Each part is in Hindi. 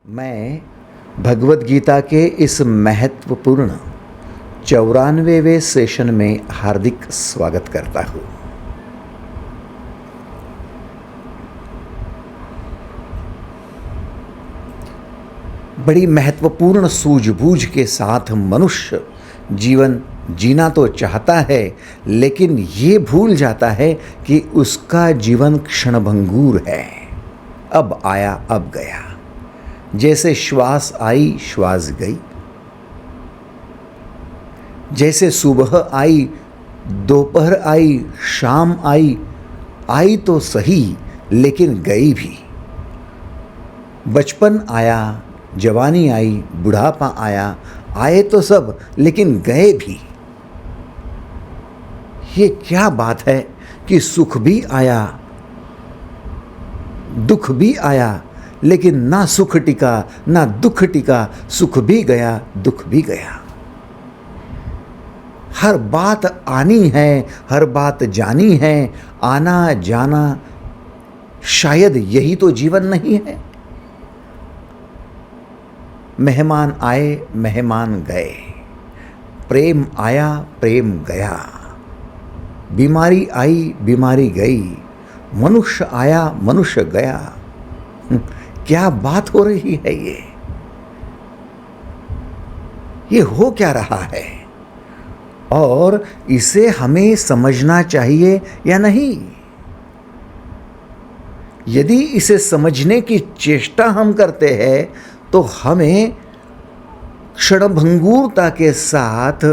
मैं भगवत गीता के इस महत्वपूर्ण 94वें सेशन में हार्दिक स्वागत करता हूँ। बड़ी महत्वपूर्ण सूझबूझ के साथ मनुष्य जीवन जीना तो चाहता है, लेकिन ये भूल जाता है कि उसका जीवन क्षणभंगुर है। अब आया अब गया, जैसे श्वास आई श्वास गई, जैसे सुबह आई दोपहर आई शाम आई, आई तो सही लेकिन गई भी। बचपन आया जवानी आई बुढ़ापा आया, आए तो सब लेकिन गए भी। ये क्या बात है कि सुख भी आया दुख भी आया, लेकिन ना सुख टिका ना दुख टिका, सुख भी गया दुख भी गया। हर बात आनी है हर बात जानी है, आना जाना शायद यही तो जीवन नहीं है। मेहमान आए मेहमान गए, प्रेम आया प्रेम गया, बीमारी आई बीमारी गई, मनुष्य आया मनुष्य गया। क्या बात हो रही है ये हो क्या रहा है, और इसे हमें समझना चाहिए या नहीं? यदि इसे समझने की चेष्टा हम करते हैं तो हमें क्षणभंगुरता के साथ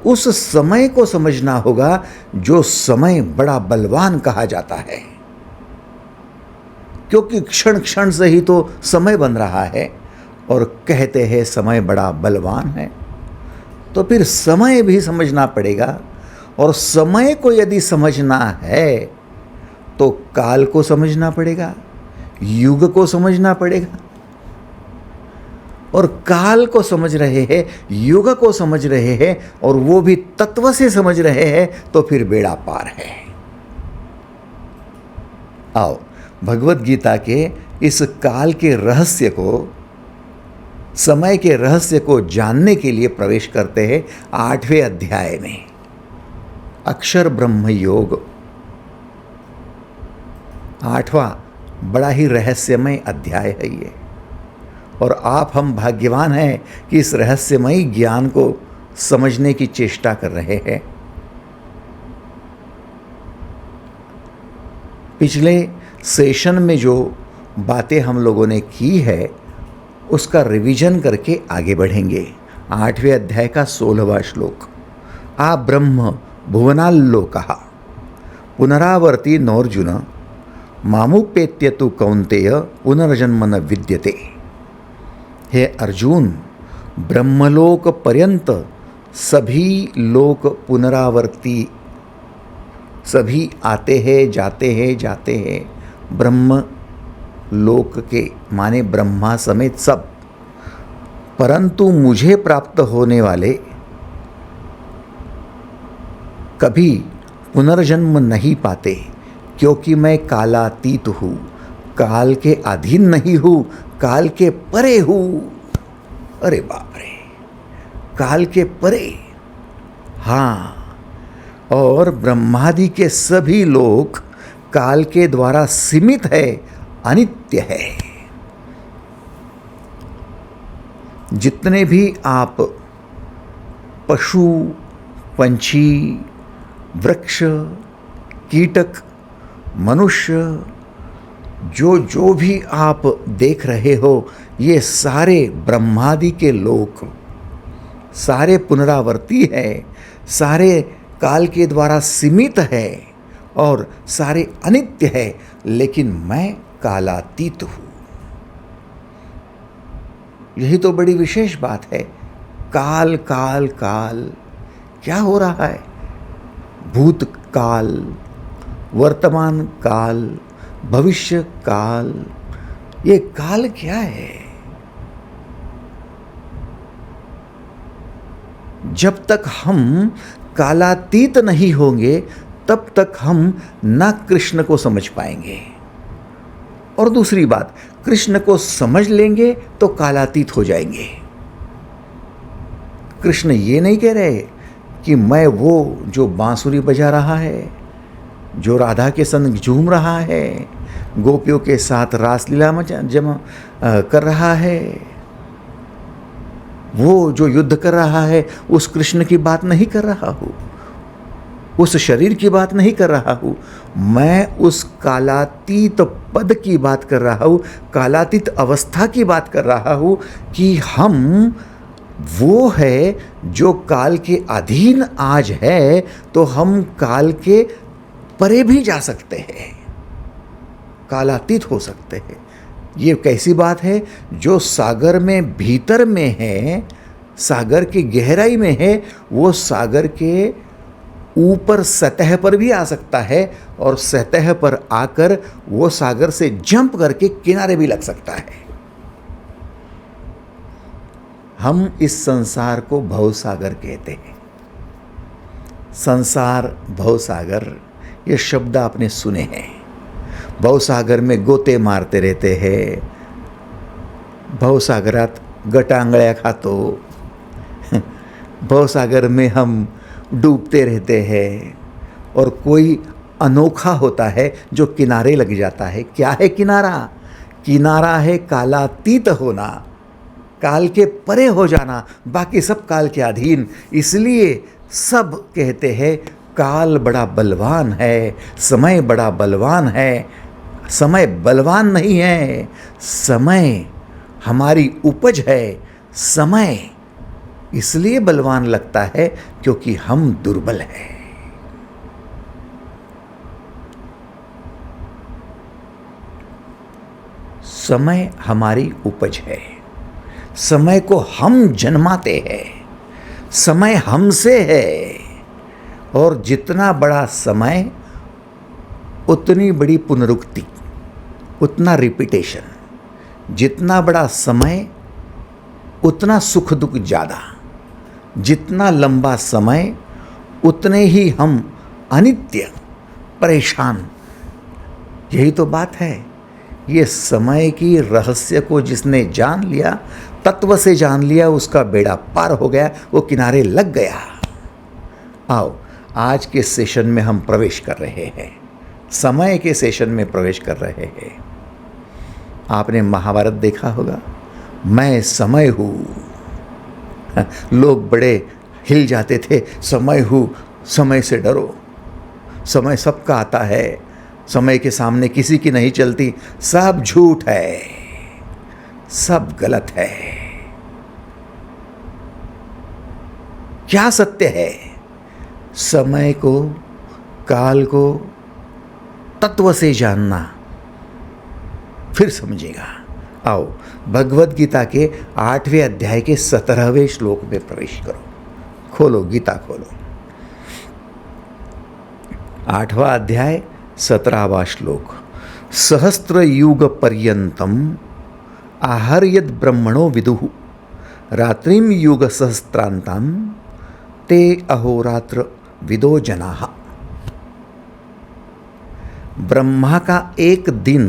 उस समय को समझना होगा जो समय बड़ा बलवान कहा जाता है, क्योंकि क्षण क्षण से ही तो समय बन रहा है और कहते हैं समय बड़ा बलवान है। तो फिर समय भी समझना पड़ेगा, और समय को यदि समझना है तो काल को समझना पड़ेगा, युग को समझना पड़ेगा। और काल को समझ रहे हैं युग को समझ रहे हैं और वो भी तत्व से समझ रहे हैं तो फिर बेड़ा पार है। आओ भगवत गीता के इस काल के रहस्य को, समय के रहस्य को जानने के लिए प्रवेश करते हैं 8वें अध्याय में। अक्षर ब्रह्म योग 8वां बड़ा ही रहस्यमय अध्याय है ये, और आप हम भाग्यवान हैं कि इस रहस्यमयी ज्ञान को समझने की चेष्टा कर रहे हैं। पिछले सेशन में जो बातें हम लोगों ने की है उसका रिवीजन करके आगे बढ़ेंगे। 8वें अध्याय का 16वां श्लोक। आ ब्रह्म भुवनाल्लोकः पुनरावर्ती नोर्जुन मामुपेत्य तु कौन्तेय पुनर्जन्म न विद्यते। हे अर्जुन, ब्रह्मलोक पर्यंत सभी लोक पुनरावर्ती, सभी आते हैं जाते हैं ब्रह्म लोक के, माने ब्रह्मा समेत सब, परंतु मुझे प्राप्त होने वाले कभी पुनर्जन्म नहीं पाते, क्योंकि मैं कालातीत हूँ, काल के अधीन नहीं हूँ, काल के परे हूँ। अरे बाप रे, काल के परे। हाँ, और ब्रह्मादि के सभी लोग काल के द्वारा सीमित है, अनित्य है। जितने भी आप पशु पंछी वृक्ष कीटक मनुष्य जो भी आप देख रहे हो, ये सारे ब्रह्मादि के लोक, सारे पुनरावर्ती है, सारे काल के द्वारा सीमित है और सारे अनित्य है, लेकिन मैं कालातीत हूँ। यही तो बड़ी विशेष बात है। काल काल काल क्या हो रहा है? भूतकाल, वर्तमान काल, भविष्य काल, ये काल क्या है? जब तक हम कालातीत नहीं होंगे तब तक हम न कृष्ण को समझ पाएंगे और दूसरी बात, कृष्ण को समझ लेंगे तो कालातीत हो जाएंगे। कृष्ण ये नहीं कह रहे कि मैं वो जो बांसुरी बजा रहा है, जो राधा के संग झूम रहा है, गोपियों के साथ रासलीला जमा कर रहा है, वो जो युद्ध कर रहा है, उस कृष्ण की बात नहीं कर रहा हूँ, उस शरीर की बात नहीं कर रहा हूँ। मैं उस कालातीत पद की बात कर रहा हूँ, कालातीत अवस्था की बात कर रहा हूँ कि हम वो है जो काल के अधीन आज है, तो हम काल के परे भी जा सकते हैं, कालातीत हो सकते हैं। ये कैसी बात है? जो सागर में भीतर में है, सागर की गहराई में है, वो सागर के ऊपर सतह पर भी आ सकता है और सतह पर आकर वो सागर से जंप करके किनारे भी लग सकता है। हम इस संसार को भवसागर कहते हैं। संसार, भवसागर, ये शब्द आपने सुने हैं। भवसागर में गोते मारते रहते हैं, भवसागरात गटांगळ्या खातो, भवसागर में हम डूबते रहते हैं। और कोई अनोखा होता है जो किनारे लग जाता है। क्या है किनारा? किनारा है कालातीत होना, काल के परे हो जाना, बाकी सब काल के अधीन। इसलिए सब कहते हैं काल बड़ा बलवान है, समय बड़ा बलवान है। समय बलवान नहीं है, समय हमारी उपज है। समय इसलिए बलवान लगता है क्योंकि हम दुर्बल हैं। समय हमारी उपज है, समय को हम जन्माते हैं, समय हमसे है। और जितना बड़ा समय उतनी बड़ी पुनरुक्ति, उतना रिपीटेशन। जितना बड़ा समय उतना सुख दुख ज़्यादा। जितना लंबा समय उतने ही हम अनित्य, परेशान। यही तो बात है। ये समय की रहस्य को जिसने जान लिया, तत्व से जान लिया, उसका बेड़ा पार हो गया, वो किनारे लग गया। आओ, आज के सेशन में हम प्रवेश कर रहे हैं, समय के सेशन में प्रवेश कर रहे हैं। आपने महाभारत देखा होगा, मैं समय हूँ। लोग बड़े हिल जाते थे, समय हूँ, समय से डरो, समय सबका आता है, समय के सामने किसी की नहीं चलती। सब झूठ है, सब गलत है। क्या सत्य है? समय को, काल को तत्व से जानना, फिर समझेगा। आओ, भगवद गीता के 8वें अध्याय के 17वें श्लोक में प्रवेश करो। खोलो, गीता खोलो। 8वां अध्याय 17वां श्लोक। सहस्त्र युग पर्यंतम आहर्यद ब्रह्मणो विदुः रात्रिम युग सहस्त्रांतम ते अहोरात्र विदो जनाः। ब्रह्मा का एक दिन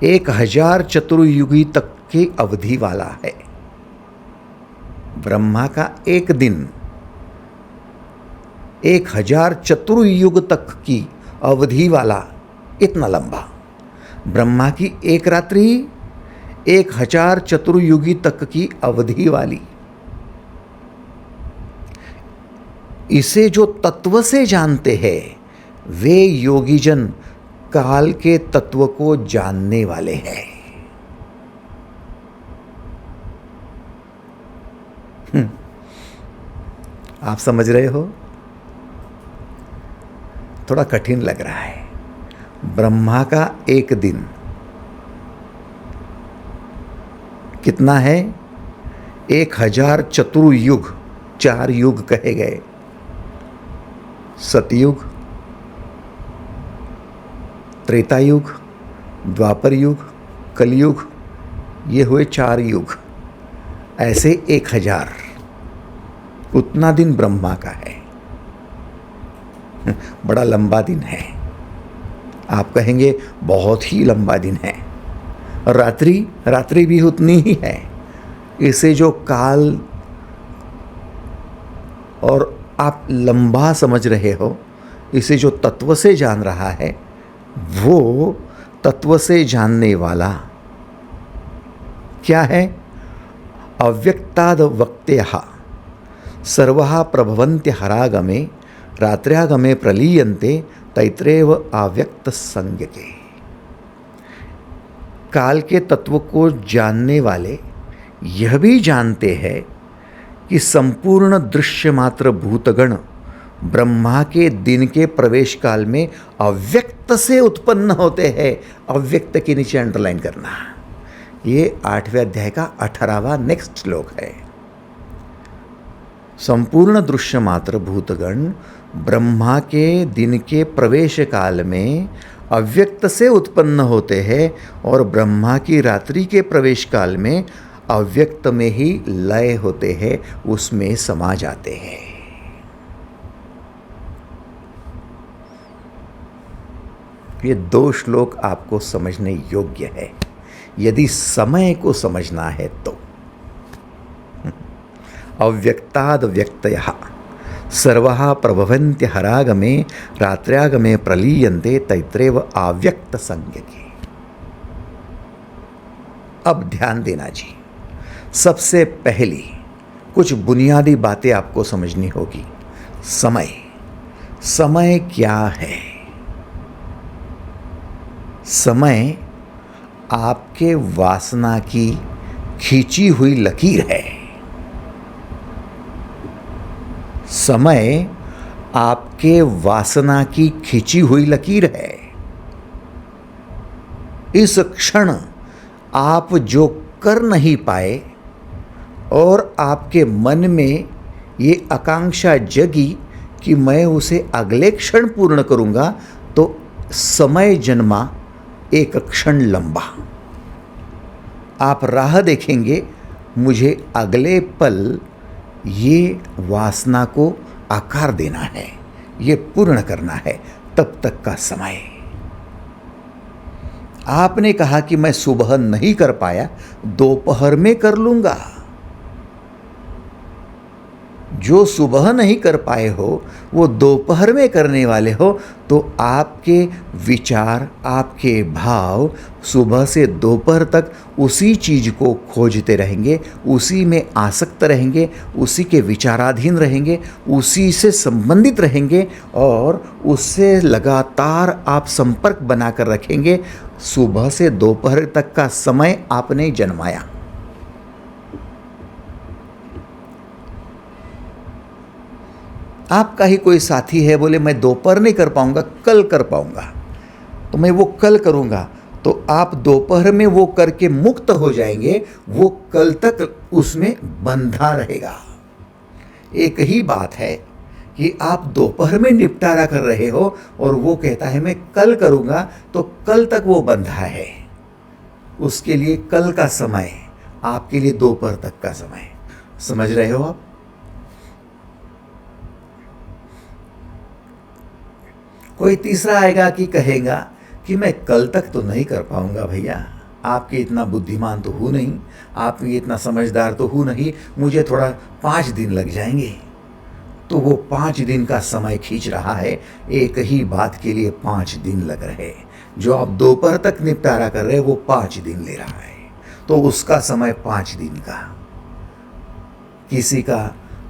1000 चतुर्युगी तक की अवधि वाला है। ब्रह्मा का एक दिन 1000 चतुर्युग तक की अवधि वाला, इतना लंबा। ब्रह्मा की एक रात्रि 1000 चतुर्युगी तक की अवधि वाली। इसे जो तत्व से जानते हैं वे योगीजन काल के तत्व को जानने वाले हैं। आप समझ रहे हो? थोड़ा कठिन लग रहा है। ब्रह्मा का एक दिन कितना है? 1000 चतुर्युग, 4 युग कहे गए। सतयुग, त्रेता युग, द्वापर युग, कलयुग, ये हुए 4 युग। ऐसे 1000, उतना दिन ब्रह्मा का है। बड़ा लंबा दिन है। आप कहेंगे बहुत ही लंबा दिन है, रात्रि रात्रि भी उतनी ही है। इसे जो काल और आप लंबा समझ रहे हो, इसे जो तत्व से जान रहा है, वो तत्व से जानने वाला क्या है? अव्यक्ताद वक्त्यः सर्वः प्रभवन्त्य हरागमे रात्र्यागमे प्रलीयन्ते तैत्रेव अव्यक्त संज्ञके। काल के तत्व को जानने वाले यह भी जानते हैं कि संपूर्ण दृश्य मात्र भूतगण ब्रह्मा के दिन के प्रवेश काल में अव्यक्त से उत्पन्न होते हैं। अव्यक्त के नीचे अंडरलाइन करना, ये 8वें अध्याय का 18वां नेक्स्ट श्लोक है। संपूर्ण दृश्य मात्र भूतगण ब्रह्मा के दिन के प्रवेश काल में अव्यक्त से उत्पन्न होते हैं और ब्रह्मा की रात्रि के प्रवेश काल में अव्यक्त में ही लय होते हैं, उसमें समा जाते हैं। ये 2 श्लोक आपको समझने योग्य है यदि समय को समझना है तो। अव्यक्ताद व्यक्तयः सर्वः प्रभवन्त्य हरागमे रात्र्यागमे प्रलीयन्ते तैत्रेव अव्यक्त संज्ञके। अब ध्यान देना जी, सबसे पहली कुछ बुनियादी बातें आपको समझनी होगी। समय, समय क्या है? समय आपके वासना की खींची हुई लकीर है। समय आपके वासना की खींची हुई लकीर है। इस क्षण आप जो कर नहीं पाए और आपके मन में ये आकांक्षा जगी कि मैं उसे अगले क्षण पूर्ण करूंगा, तो समय जन्मा एक क्षण लंबा। आप राह देखेंगे, मुझे अगले पल ये वासना को आकार देना है, ये पूर्ण करना है, तब तक का समय। आपने कहा कि मैं सुबह नहीं कर पाया, दोपहर में कर लूंगा। जो सुबह नहीं कर पाए हो वो दोपहर में करने वाले हो, तो आपके विचार, आपके भाव सुबह से दोपहर तक उसी चीज़ को खोजते रहेंगे, उसी में आसक्त रहेंगे, उसी के विचाराधीन रहेंगे, उसी से संबंधित रहेंगे और उससे लगातार आप संपर्क बनाकर रखेंगे। सुबह से दोपहर तक का समय आपने जन्माया। आपका ही कोई साथी है, बोले मैं दोपहर नहीं कर पाऊंगा, कल कर पाऊंगा, तो मैं वो कल करूंगा, तो आप दोपहर में वो करके मुक्त हो जाएंगे, वो कल तक उसमें बंधा रहेगा। एक ही बात है कि आप दोपहर में निपटारा कर रहे हो और वो कहता है मैं कल करूंगा, तो कल तक वो बंधा है। उसके लिए कल का समय, आपके लिए दोपहर तक का समय। समझ रहे हो आप? कोई तीसरा आएगा कि कहेगा कि मैं कल तक तो नहीं कर पाऊंगा भैया, आपके इतना बुद्धिमान तो हूँ नहीं, आप ये इतना समझदार तो हूँ नहीं, मुझे थोड़ा 5 दिन लग जाएंगे। तो वो 5 दिन का समय खींच रहा है, एक ही बात के लिए 5 दिन लग रहे। जो आप दोपहर तक निपटारा कर रहे वो 5 दिन ले रहा है, तो उसका समय 5 दिन का, किसी का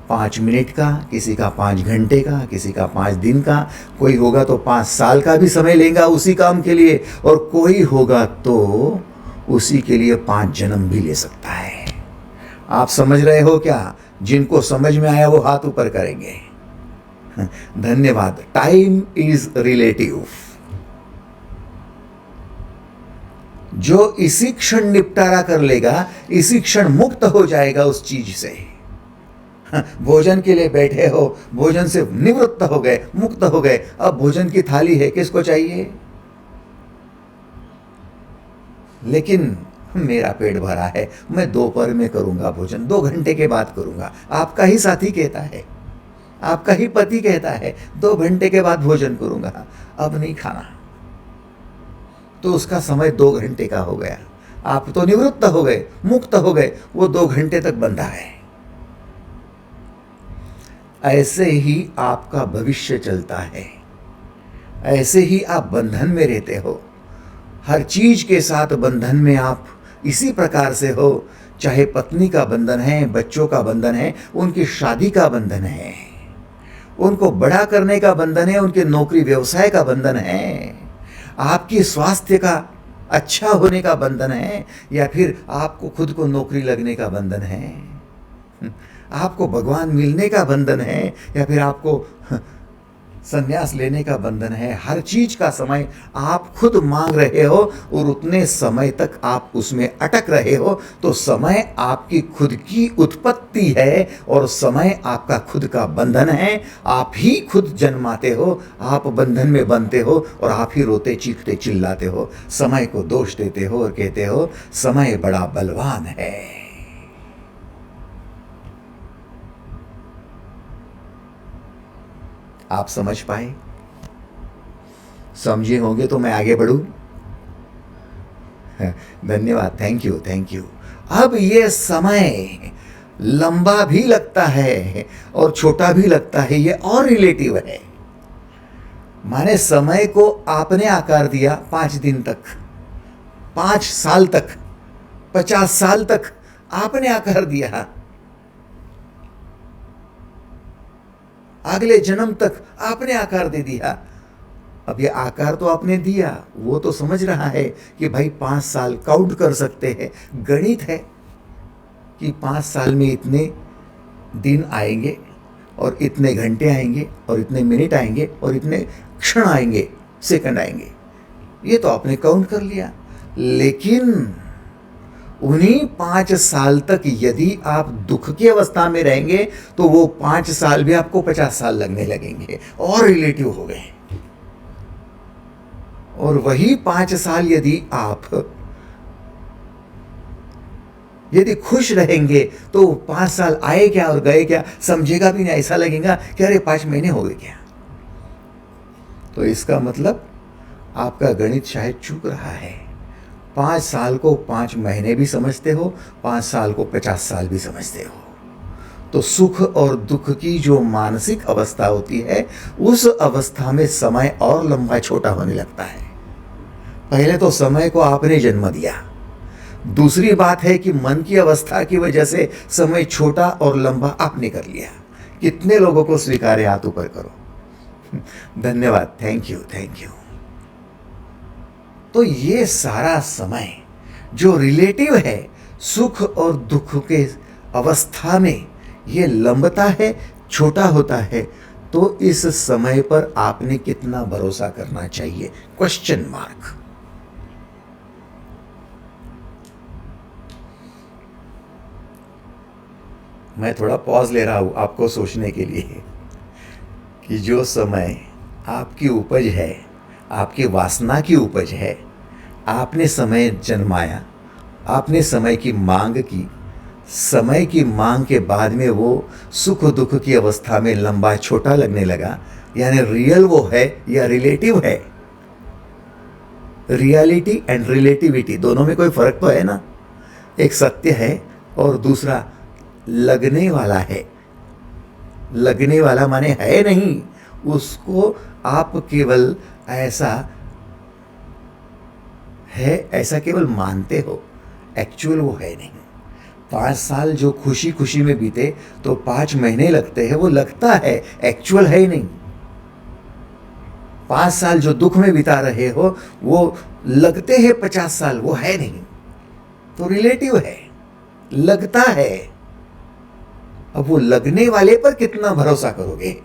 5 मिनट का, किसी का 5 घंटे का, किसी का 5 दिन का, कोई होगा तो 5 साल का भी समय लेगा उसी काम के लिए, और कोई होगा तो उसी के लिए 5 जन्म भी ले सकता है। आप समझ रहे हो क्या? जिनको समझ में आया वो हाथ ऊपर करेंगे। धन्यवाद। Time is relative. जो इसी क्षण निपटारा कर लेगा, इसी क्षण मुक्त हो जाएगा उस चीज से। भोजन के लिए बैठे हो, भोजन से निवृत्त हो गए, मुक्त हो गए, अब भोजन की थाली है, किसको चाहिए? लेकिन मेरा पेट भरा है, मैं दोपहर में करूंगा भोजन, 2 घंटे के बाद करूंगा। आपका ही साथी कहता है, आपका ही पति कहता है 2 घंटे के बाद भोजन करूंगा, अब नहीं खाना। तो उसका समय 2 घंटे का हो गया। आप तो निवृत्त हो गए, मुक्त हो गए, वो 2 घंटे तक बंधा है। ऐसे ही आपका भविष्य चलता है, ऐसे ही आप बंधन में रहते हो। हर चीज के साथ बंधन में आप इसी प्रकार से हो। चाहे पत्नी का बंधन है, बच्चों का बंधन है, उनकी शादी का बंधन है, उनको बड़ा करने का बंधन है, उनके नौकरी व्यवसाय का बंधन है, आपकी स्वास्थ्य का अच्छा होने का बंधन है, या फिर आपको खुद को नौकरी लगने का बंधन है, आपको भगवान मिलने का बंधन है, या फिर आपको संन्यास लेने का बंधन है। हर चीज का समय आप खुद मांग रहे हो और उतने समय तक आप उसमें अटक रहे हो। तो समय आपकी खुद की उत्पत्ति है और समय आपका खुद का बंधन है। आप ही खुद जन्माते हो, आप बंधन में बनते हो और आप ही रोते चीखते चिल्लाते हो, समय को दोष देते हो और कहते हो समय बड़ा बलवान है। आप समझ पाए? समझे होंगे तो मैं आगे बढ़ूं। धन्यवाद, थैंक यू, थैंक यू। अब ये समय लंबा भी लगता है और छोटा भी लगता है, ये और रिलेटिव है। माने समय को आपने आकार दिया 5 दिन तक, 5 साल तक, 50 साल तक आपने आकार दिया, अगले जन्म तक आपने आकार दे दिया। अब ये आकार तो आपने दिया, वो तो समझ रहा है कि भाई 5 साल काउंट कर सकते हैं, गणित है कि 5 साल में इतने दिन आएंगे और इतने घंटे आएंगे और इतने मिनट आएंगे और इतने क्षण आएंगे, सेकंड आएंगे, ये तो आपने काउंट कर लिया। लेकिन उन्हीं 5 साल तक यदि आप दुख की अवस्था में रहेंगे तो वो 5 साल भी आपको 50 साल लगने लगेंगे और रिलेटिव हो गए। और वही 5 साल यदि खुश रहेंगे तो 5 साल आए क्या और गए क्या समझेगा भी नहीं, ऐसा लगेगा कि अरे 5 महीने हो गए क्या। तो इसका मतलब आपका गणित शायद चूक रहा है। 5 साल को 5 महीने भी समझते हो, 5 साल को 50 साल भी समझते हो। तो सुख और दुख की जो मानसिक अवस्था होती है, उस अवस्था में समय और लंबा छोटा होने लगता है। पहले तो समय को आपने जन्म दिया। दूसरी बात है कि मन की अवस्था की वजह से समय छोटा और लंबा आपने कर लिया। कितने लोगों को स्वीकार है? हाथ ऊपर करो। धन्यवाद, थैंक यू, थैंक यू। तो ये सारा समय जो रिलेटिव है, सुख और दुख के अवस्था में ये लंबता है, छोटा होता है। तो इस समय पर आपने कितना भरोसा करना चाहिए? Question mark. मैं थोड़ा पॉज ले रहा हूं आपको सोचने के लिए कि जो समय आपकी उपज है, आपकी वासना की उपज है, आपने समय जन्माया, आपने समय की मांग की, समय की मांग के बाद में वो सुख दुख की अवस्था में लंबा छोटा लगने लगा, यानी रियल वो है या रिलेटिव है? रियलिटी एंड रिलेटिविटी दोनों में कोई फर्क तो है ना। एक सत्य है और दूसरा लगने वाला है। लगने वाला माने है नहीं, उसको आप केवल ऐसा है, ऐसा केवल मानते हो, एक्चुअल वो है नहीं। 5 साल जो खुशी खुशी में बीते तो 5 महीने लगते हैं, वो लगता है, एक्चुअल है ही नहीं। 5 साल जो दुख में बिता रहे हो वो लगते हैं 50 साल, वो है नहीं। तो रिलेटिव है, लगता है। अब वो लगने वाले पर कितना भरोसा करोगे?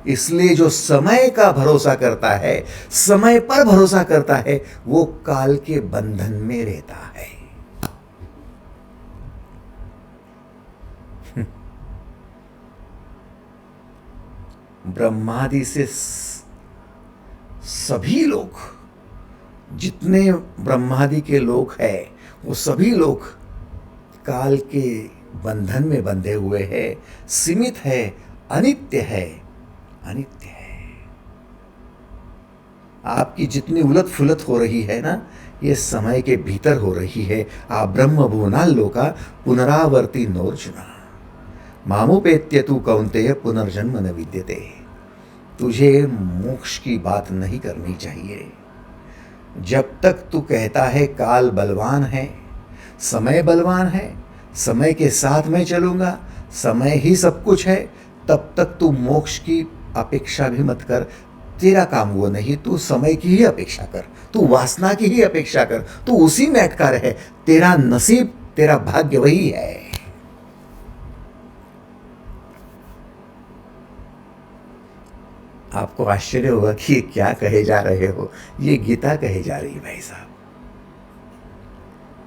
इसलिए जो समय का भरोसा करता है, समय पर भरोसा करता है, वो काल के बंधन में रहता है। ब्रह्मादि से सभी लोग, जितने ब्रह्मादि के लोग हैं, वो सभी लोग काल के बंधन में बंधे हुए हैं, सीमित है, अनित्य है, अनित्य है। आपकी जितनी उलट फुलत हो रही है ना, ये समय के भीतर हो रही है। आ ब्रह्म भुवनाल्लोका पुनरावर्ती नोर्जुना मामुपेत्य तु कौन्तेय पुनर्जन्म न विद्यते। तुझे मोक्ष की बात नहीं करनी चाहिए। जब तक तू कहता है काल बलवान है, समय बलवान है, समय के साथ मैं चलूँगा, समय ही सब कुछ है, तब तक तू मोक्ष की अपेक्षा भी मत कर। तेरा काम वो नहीं, तू समय की ही अपेक्षा कर, तू वासना की ही अपेक्षा कर, तू उसी में अटका रहे। तेरा नसीब, तेरा भाग्य वही है। आपको आश्चर्य होगा कि ये क्या कहे जा रहे हो। ये गीता कहे जा रही है भाई साहब।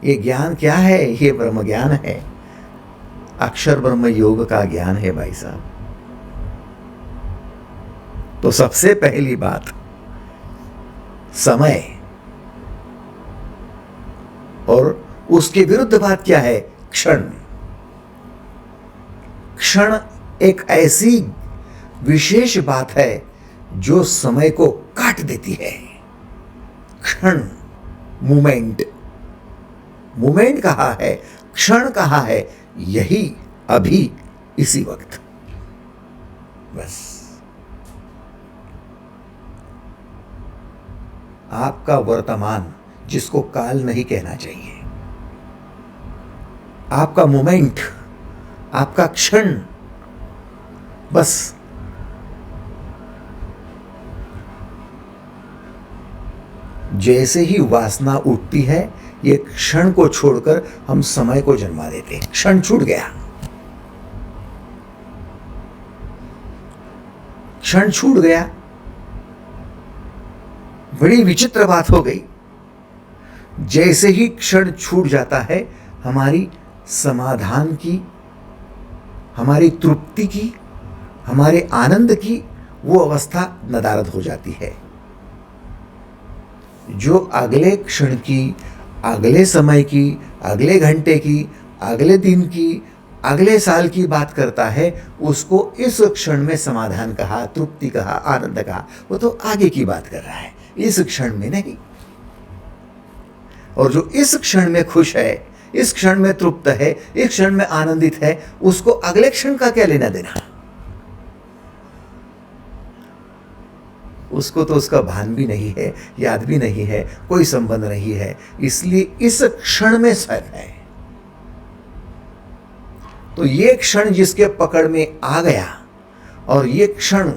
ये ज्ञान क्या है? ये ब्रह्म ज्ञान है, अक्षर ब्रह्म योग का ज्ञान है भाई साहब। तो सबसे पहली बात समय, और उसके विरुद्ध बात क्या है? क्षण। क्षण एक ऐसी विशेष बात है जो समय को काट देती है। क्षण, मोमेंट, मोमेंट कहाँ है, क्षण कहाँ है? यही अभी, इसी वक्त, बस। आपका वर्तमान, जिसको काल नहीं कहना चाहिए, आपका मोमेंट, आपका क्षण, बस। जैसे ही वासना उठती है, ये क्षण को छोड़कर हम समय को जन्मा देते हैं। क्षण छूट गया, क्षण छूट गया। बड़ी विचित्र बात हो गई। जैसे ही क्षण छूट जाता है, हमारी समाधान की, हमारी तृप्ति की, हमारे आनंद की वो अवस्था नदारद हो जाती है। जो अगले क्षण की, अगले समय की, अगले घंटे की, अगले दिन की, अगले साल की बात करता है, उसको इस क्षण में समाधान कहा, तृप्ति कहा, आनंद कहा। वो तो आगे की बात कर रहा है, इस क्षण में नहीं। और जो इस क्षण में खुश है, इस क्षण में तृप्त है, इस क्षण में आनंदित है, उसको अगले क्षण का क्या लेना देना? उसको तो उसका भान भी नहीं है, याद भी नहीं है, कोई संबंध नहीं है। इसलिए इस क्षण में सर है। तो ये क्षण जिसके पकड़ में आ गया, और ये क्षण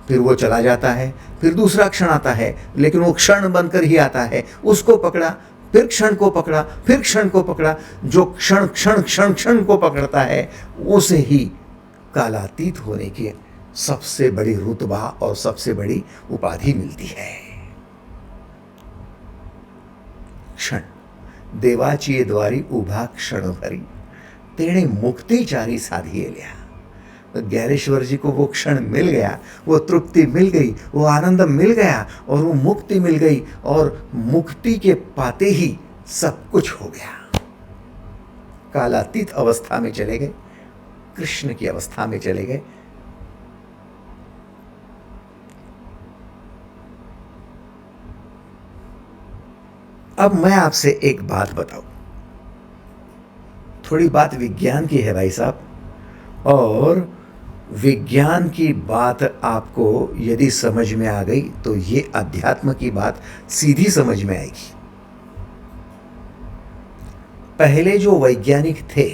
फिर वो चला जाता है, फिर दूसरा क्षण आता है, लेकिन वो क्षण बनकर ही आता है। उसको पकड़ा, फिर क्षण को पकड़ा, फिर क्षण को पकड़ा। जो क्षण क्षण क्षण क्षण को पकड़ता है, उसे ही कालातीत होने की सबसे बड़ी रुतबा और सबसे बड़ी उपाधि मिलती है। क्षण देवाची द्वारी उभा क्षण भरी, तेणे मुक्ति चारी साधिए लिया। तो ज्ञानेश्वर जी को वो क्षण मिल गया, वो तृप्ति मिल गई, वो आनंद मिल गया, और वो मुक्ति मिल गई, और मुक्ति के पाते ही सब कुछ हो गया। कालातीत अवस्था में चले गए, कृष्ण की अवस्था में चले गए। अब मैं आपसे एक बात बताऊं, थोड़ी बात विज्ञान की है भाई साहब, और विज्ञान की बात आपको यदि समझ में आ गई तो ये अध्यात्म की बात सीधी समझ में आएगी। पहले जो वैज्ञानिक थे,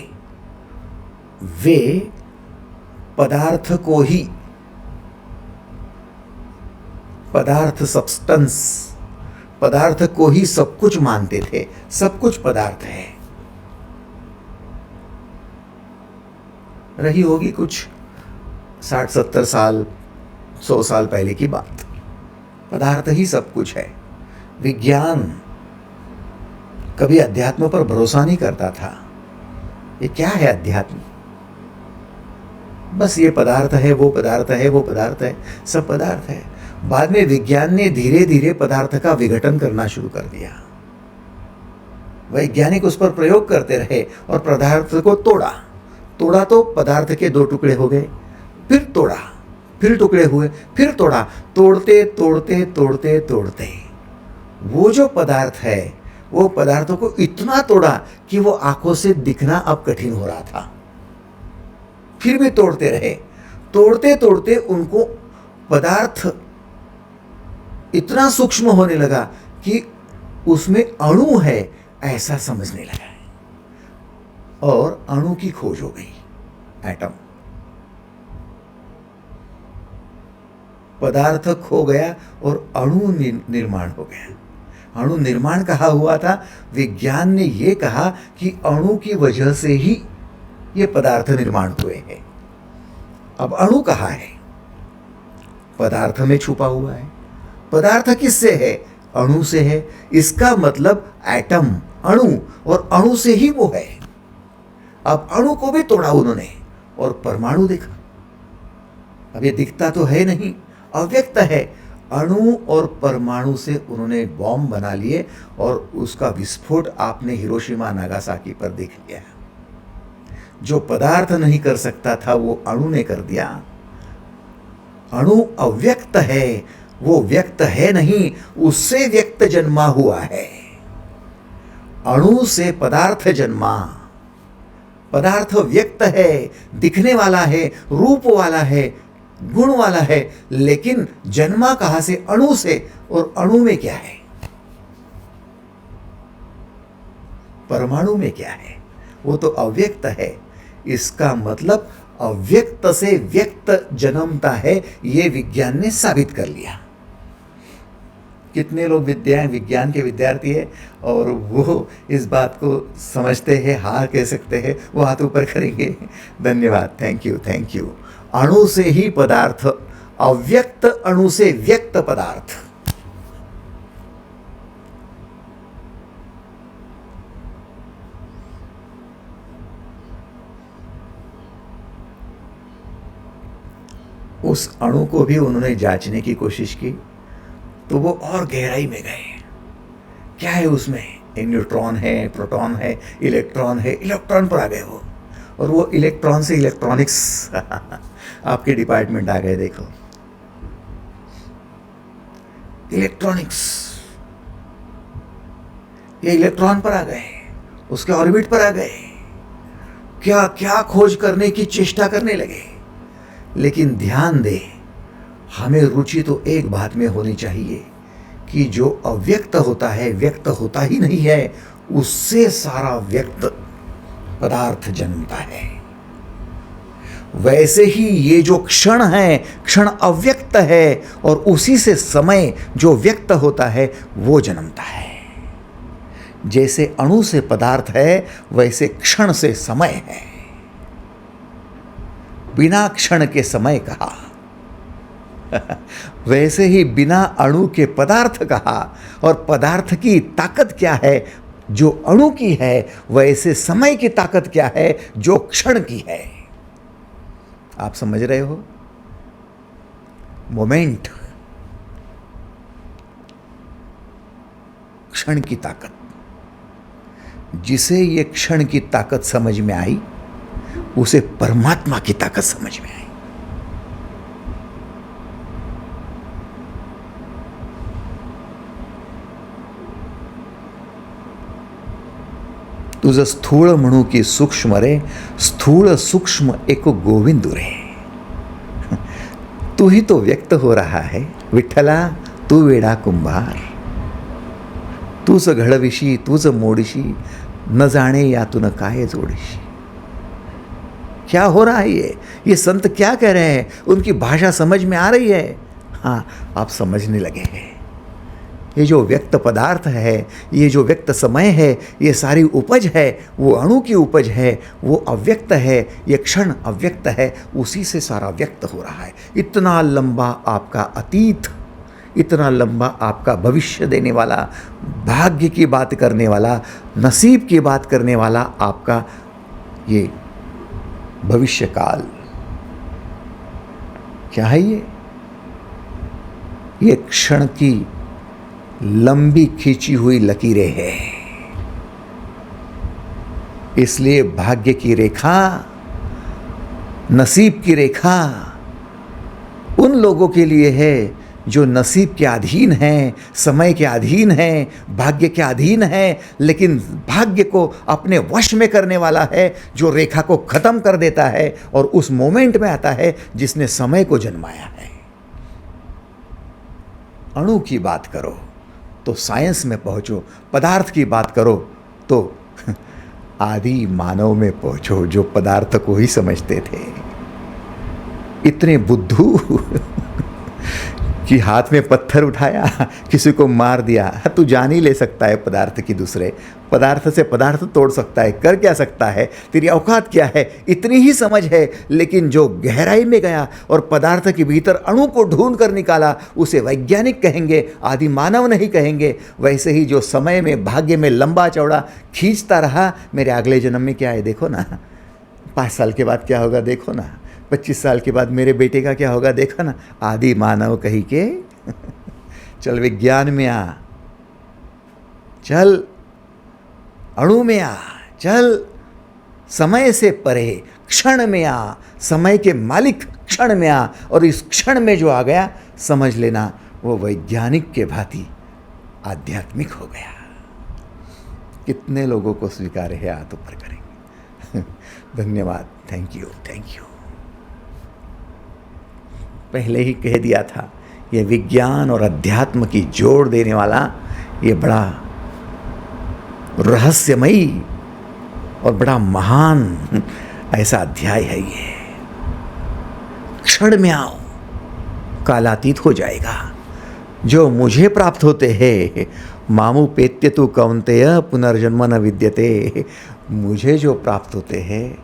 वे पदार्थ को ही, पदार्थ, सब्सटेंस, पदार्थ को ही सब कुछ मानते थे। सब कुछ पदार्थ है। रही होगी कुछ 60-70 साल, 100 साल पहले की बात। पदार्थ ही सब कुछ है। विज्ञान कभी अध्यात्म पर भरोसा नहीं करता था। ये क्या है अध्यात्म? बस ये पदार्थ है, वो पदार्थ है, वो पदार्थ है, सब पदार्थ है। बाद में विज्ञान ने धीरे धीरे पदार्थ का विघटन करना शुरू कर दिया। वैज्ञानिक उस पर प्रयोग करते रहे और पदार्थ को तोड़ा। तोड़ा तो पदार्थ के 2 टुकड़े हो गए, फिर तोड़ा, फिर टुकड़े हुए, फिर तोड़ा, तोड़ते तोड़ते तोड़ते तोड़ते वो जो पदार्थ है, वो पदार्थों को इतना तोड़ा कि वो आंखों से दिखना अब कठिन हो रहा था। फिर भी तोड़ते रहे, तोड़ते तोड़ते उनको पदार्थ इतना सूक्ष्म होने लगा कि उसमें अणु है ऐसा समझने लगा, और अणु की खोज हो गई, एटम। पदार्थ खो गया और अणु निर्माण हो गया। अणु निर्माण कहा हुआ था, विज्ञान ने यह कहा कि अणु की वजह से ही ये पदार्थ निर्माण हुए हैं। अब अणु कहाँ है? पदार्थ में छुपा हुआ है। पदार्थ किससे है? अणु से है। इसका मतलब एटम, अणु, और अणु से ही वो है। अब अणु को भी तोड़ा उन्होंने और परमाणु देखा। अब ये दिखता तो है नहीं, अव्यक्त है। अणु और परमाणु से उन्होंने बॉम्ब बना लिए और उसका विस्फोट आपने हिरोशिमा नागासाकी पर देख लिया। जो पदार्थ नहीं कर सकता था वो अणु ने कर दिया। अणु अव्यक्त है, वो व्यक्त है नहीं, उससे व्यक्त जन्मा हुआ है। अणु से पदार्थ जन्मा। पदार्थ व्यक्त है, दिखने वाला है, रूप वाला है, गुण वाला है, लेकिन जन्मा कहां से? अणु से। और अणु में क्या है? परमाणु में क्या है? वो तो अव्यक्त है। इसका मतलब अव्यक्त से व्यक्त जन्मता है, ये विज्ञान ने साबित कर लिया। कितने लोग विज्ञान के विद्यार्थी हैं और वो इस बात को समझते हैं, हाँ कह सकते हैं, वो हाथ ऊपर करेंगे। धन्यवाद, थैंक यू, थैंक यू। अणु से ही पदार्थ, अव्यक्त अणु से व्यक्त पदार्थ। उस अणु को भी उन्होंने जांचने की कोशिश की तो वो और गहराई में गए। क्या है उसमें? एक न्यूट्रॉन है, प्रोटॉन है, इलेक्ट्रॉन है। इलेक्ट्रॉन पर आ गए वो, और वो इलेक्ट्रॉन से इलेक्ट्रॉनिक्स आपके डिपार्टमेंट आ गए। देखो, इलेक्ट्रॉनिक्स, ये इलेक्ट्रॉन पर आ गए, उसके ऑर्बिट पर आ गए, क्या क्या खोज करने की चेष्टा करने लगे। लेकिन ध्यान दे, हमें रुचि तो एक बात में होनी चाहिए कि जो अव्यक्त होता है व्यक्त होता ही नहीं है, उससे सारा व्यक्त पदार्थ जन्मता है। वैसे ही ये जो क्षण है, क्षण अव्यक्त है, और उसी से समय जो व्यक्त होता है वो जन्मता है। जैसे अणु से पदार्थ है, वैसे क्षण से समय है। बिना क्षण के समय कहा, वैसे ही बिना अणु के पदार्थ कहा। और पदार्थ की ताकत क्या है? जो अणु की है। वैसे समय की ताकत क्या है? जो क्षण की है। आप समझ रहे हो? मोमेंट, क्षण की ताकत। जिसे ये क्षण की ताकत समझ में आई, उसे परमात्मा की ताकत समझ में आई। तुझं स्थूळ म्हणू की सूक्ष्म रे, स्थूल सूक्ष्म एको गोविंद रे। तू ही तो व्यक्त हो रहा है विठ्ठला, तू वेडा कुंभार। तूच घडविशी, तूच मोडशी, न जाने यातून काय जोडशी। क्या हो रहा है ये संत क्या कह रहे हैं? उनकी भाषा समझ में आ रही है? हाँ, आप समझने लगे हैं। ये जो व्यक्त पदार्थ है, ये जो व्यक्त समय है, ये सारी उपज है, वो अणु की उपज है, वो अव्यक्त है। ये क्षण अव्यक्त है, उसी से सारा व्यक्त हो रहा है। इतना लंबा आपका अतीत, इतना लंबा आपका भविष्य देने वाला, भाग्य की बात करने वाला, नसीब की बात करने वाला आपका ये भविष्य काल क्या है? ये क्षण की लंबी खींची हुई लकीरें हैं। इसलिए भाग्य की रेखा, नसीब की रेखा उन लोगों के लिए है जो नसीब के अधीन हैं, समय के अधीन हैं, भाग्य के अधीन हैं, लेकिन भाग्य को अपने वश में करने वाला है, जो रेखा को ख़त्म कर देता है और उस मोमेंट में आता है जिसने समय को जन्माया है। अणु की बात करो तो साइंस में पहुंचो, पदार्थ की बात करो तो आदि मानव में पहुंचो, जो पदार्थ को ही समझते थे। इतने बुद्धू कि हाथ में पत्थर उठाया, किसी को मार दिया। तू जान ही ले सकता है पदार्थ की, दूसरे पदार्थ से पदार्थ तोड़ सकता है, कर क्या सकता है, तेरी औकात क्या है, इतनी ही समझ है। लेकिन जो गहराई में गया और पदार्थ के भीतर अणु को ढूंढ कर निकाला, उसे वैज्ञानिक कहेंगे, आदि मानव नहीं कहेंगे। वैसे ही जो समय में भाग्य में लंबा चौड़ा खींचता रहा, मेरे अगले जन्म में क्या है देखो ना, 5 साल के बाद क्या होगा देखो ना, 25 साल के बाद मेरे बेटे का क्या होगा देखा ना। आदि मानव कही के चल विज्ञान में आ, चल अणु में आ, चल समय से परे क्षण में आ, समय के मालिक क्षण में आ। और इस क्षण में जो आ गया, समझ लेना वो वैज्ञानिक के भांति आध्यात्मिक हो गया। कितने लोगों को स्वीकार है, हाथ ऊपर करेंगे। धन्यवाद, थैंक यू, थैंक यू। पहले ही कह दिया था, ये विज्ञान और अध्यात्म की जोड़ देने वाला ये बड़ा रहस्यमयी और बड़ा महान ऐसा अध्याय है। ये क्षण में आओ, कालातीत हो जाएगा। जो मुझे प्राप्त होते हैं, मामू पेत्य तु कौन्तेय पुनर्जन्म न विद्यते। मुझे जो प्राप्त होते हैं,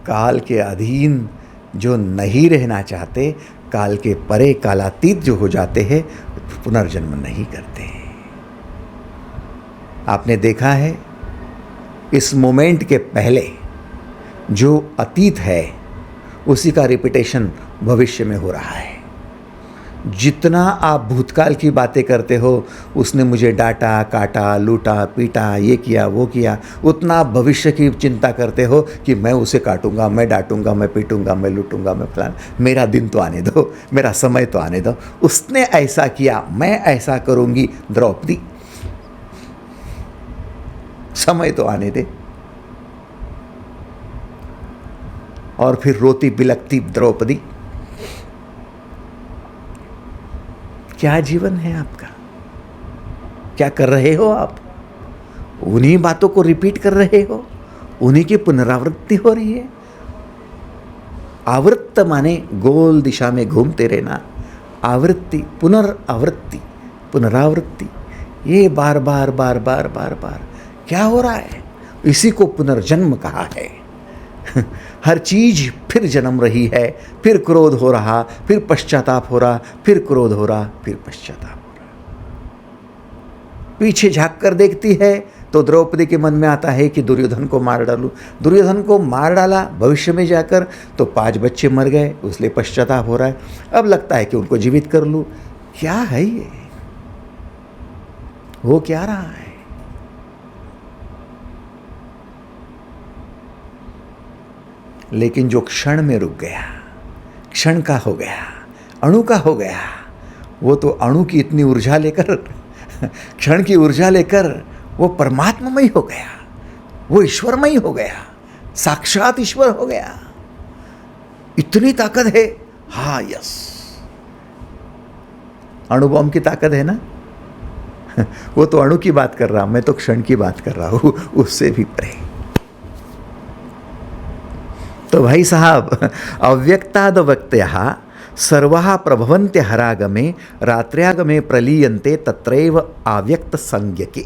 काल के अधीन जो नहीं रहना चाहते, काल के परे कालातीत जो हो जाते हैं, पुनर्जन्म नहीं करते। आपने देखा है, इस मोमेंट के पहले जो अतीत है उसी का रिपीटेशन भविष्य में हो रहा है। जितना आप भूतकाल की बातें करते हो, उसने मुझे डांटा, काटा, लूटा, पीटा, ये किया, वो किया, उतना आप भविष्य की चिंता करते हो कि मैं उसे काटूंगा, मैं डांटूंगा, मैं पीटूंगा, मैं लूटूंगा, मैं फलाना। मेरा दिन तो आने दो, मेरा समय तो आने दो। उसने ऐसा किया, मैं ऐसा करूंगी। द्रौपदी, समय तो आने दे। और फिर रोती बिलकती द्रौपदी। क्या जीवन है आपका? क्या कर रहे हो आप? उन्हीं बातों को रिपीट कर रहे हो, उन्हीं की पुनरावृत्ति हो रही है। आवृत्त माने गोल दिशा में घूमते रहना, आवृत्ति, पुनरावृत्ति, पुनरावृत्ति, ये बार बार बार बार बार बार क्या हो रहा है? इसी को पुनर्जन्म कहा है। हर चीज फिर जन्म रही है, फिर क्रोध हो रहा, फिर पश्चाताप हो रहा, फिर क्रोध हो रहा, फिर पश्चाताप हो रहा। पीछे झांक कर देखती है तो द्रौपदी के मन में आता है कि दुर्योधन को मार डालूं। दुर्योधन को मार डाला भविष्य में जाकर तो 5 बच्चे मर गए, उसलिए पश्चाताप हो रहा है। अब लगता है कि उनको जीवित कर लूं। क्या है ये? हो क्या रहा है? लेकिन जो क्षण में रुक गया, क्षण का हो गया, अणु का हो गया, वो तो अणु की इतनी ऊर्जा लेकर, क्षण की ऊर्जा लेकर वो परमात्ममय हो गया, वो ईश्वरमय हो गया, साक्षात ईश्वर हो गया। इतनी ताकत है। हाँ, यस, अणु बम की ताकत है ना। वो तो अणु की बात कर रहा, मैं तो क्षण की बात कर रहा हूं, उससे भी परे। तो भाई साहब, अव्यक्ताद व्यक्तयः सर्वः प्रभवन्ते हरागमे रात्र्यागमे प्रलीयन्ते तत्रैव अव्यक्त संज्ञके।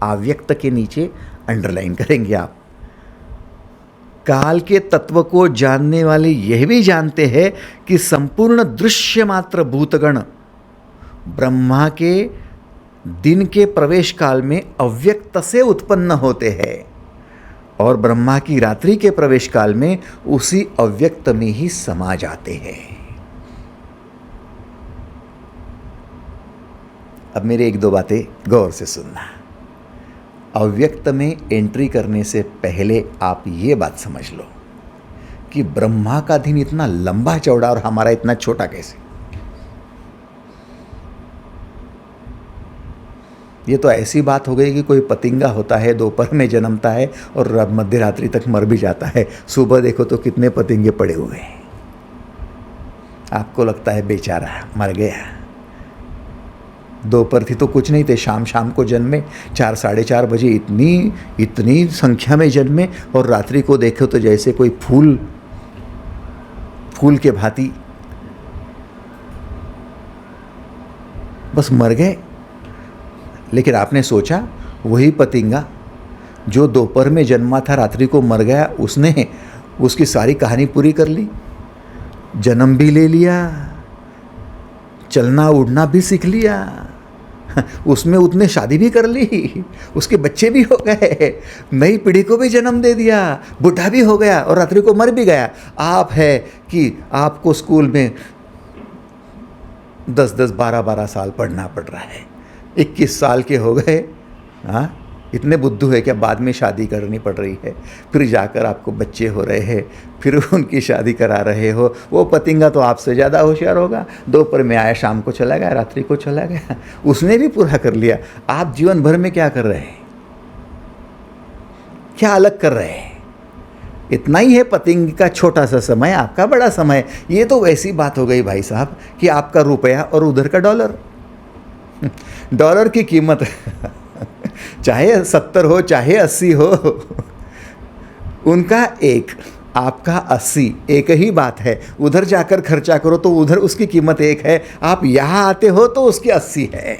अव्यक्त के नीचे अंडरलाइन करेंगे आप। काल के तत्व को जानने वाले यह भी जानते हैं कि संपूर्ण दृश्य मात्र भूतगण ब्रह्मा के दिन के प्रवेश काल में अव्यक्त से उत्पन्न होते हैं और ब्रह्मा की रात्रि के प्रवेश काल में उसी अव्यक्त में ही समा जाते हैं। अब मेरे 1-2 बातें गौर से सुनना। अव्यक्त में एंट्री करने से पहले आप ये बात समझ लो कि ब्रह्मा का दिन इतना लंबा चौड़ा और हमारा इतना छोटा कैसे? ये तो ऐसी बात हो गई कि कोई पतिंगा होता है, दोपहर में जन्मता है और मध्य रात्रि तक मर भी जाता है। सुबह देखो तो कितने पतिंगे पड़े हुए हैं। आपको लगता है बेचारा मर गया। दोपहर थी तो कुछ नहीं थे, शाम शाम को जन्मे, 4 साढ़े 4 बजे इतनी संख्या में जन्मे, और रात्रि को देखो तो जैसे कोई फूल के भांति बस मर गए। लेकिन आपने सोचा वही पतिंगा जो दोपहर में जन्मा था, रात्रि को मर गया, उसने उसकी सारी कहानी पूरी कर ली, जन्म भी ले लिया, चलना उड़ना भी सीख लिया, उसमें उतने शादी भी कर ली, उसके बच्चे भी हो गए, नई पीढ़ी को भी जन्म दे दिया, बुढ़ा भी हो गया और रात्रि को मर भी गया। आप है कि आपको स्कूल में 10-10 12-12 साल पढ़ना पड़ रहा है, 21 साल के हो गए, हाँ इतने बुद्धू है क्या बाद में शादी करनी पड़ रही है, फिर जाकर आपको बच्चे हो रहे हैं, फिर उनकी शादी करा रहे हो। वो पतिंगा तो आपसे ज़्यादा होशियार होगा, दोपहर में आया, शाम को चला गया, रात्रि को चला गया, उसने भी पूरा कर लिया। आप जीवन भर में क्या कर रहे हैं, क्या अलग कर रहे हैं? इतना ही है पतिंग का छोटा सा समय, आपका बड़ा समय। ये तो वैसी बात हो गई भाई साहब कि आपका रुपया और उधर का डॉलर। डॉलर की कीमत चाहे 70 हो चाहे 80 हो, उनका 1, आपका 80, एक ही बात है। उधर जाकर खर्चा करो तो उधर उसकी कीमत 1 है, आप यहां आते हो तो उसकी 80 है।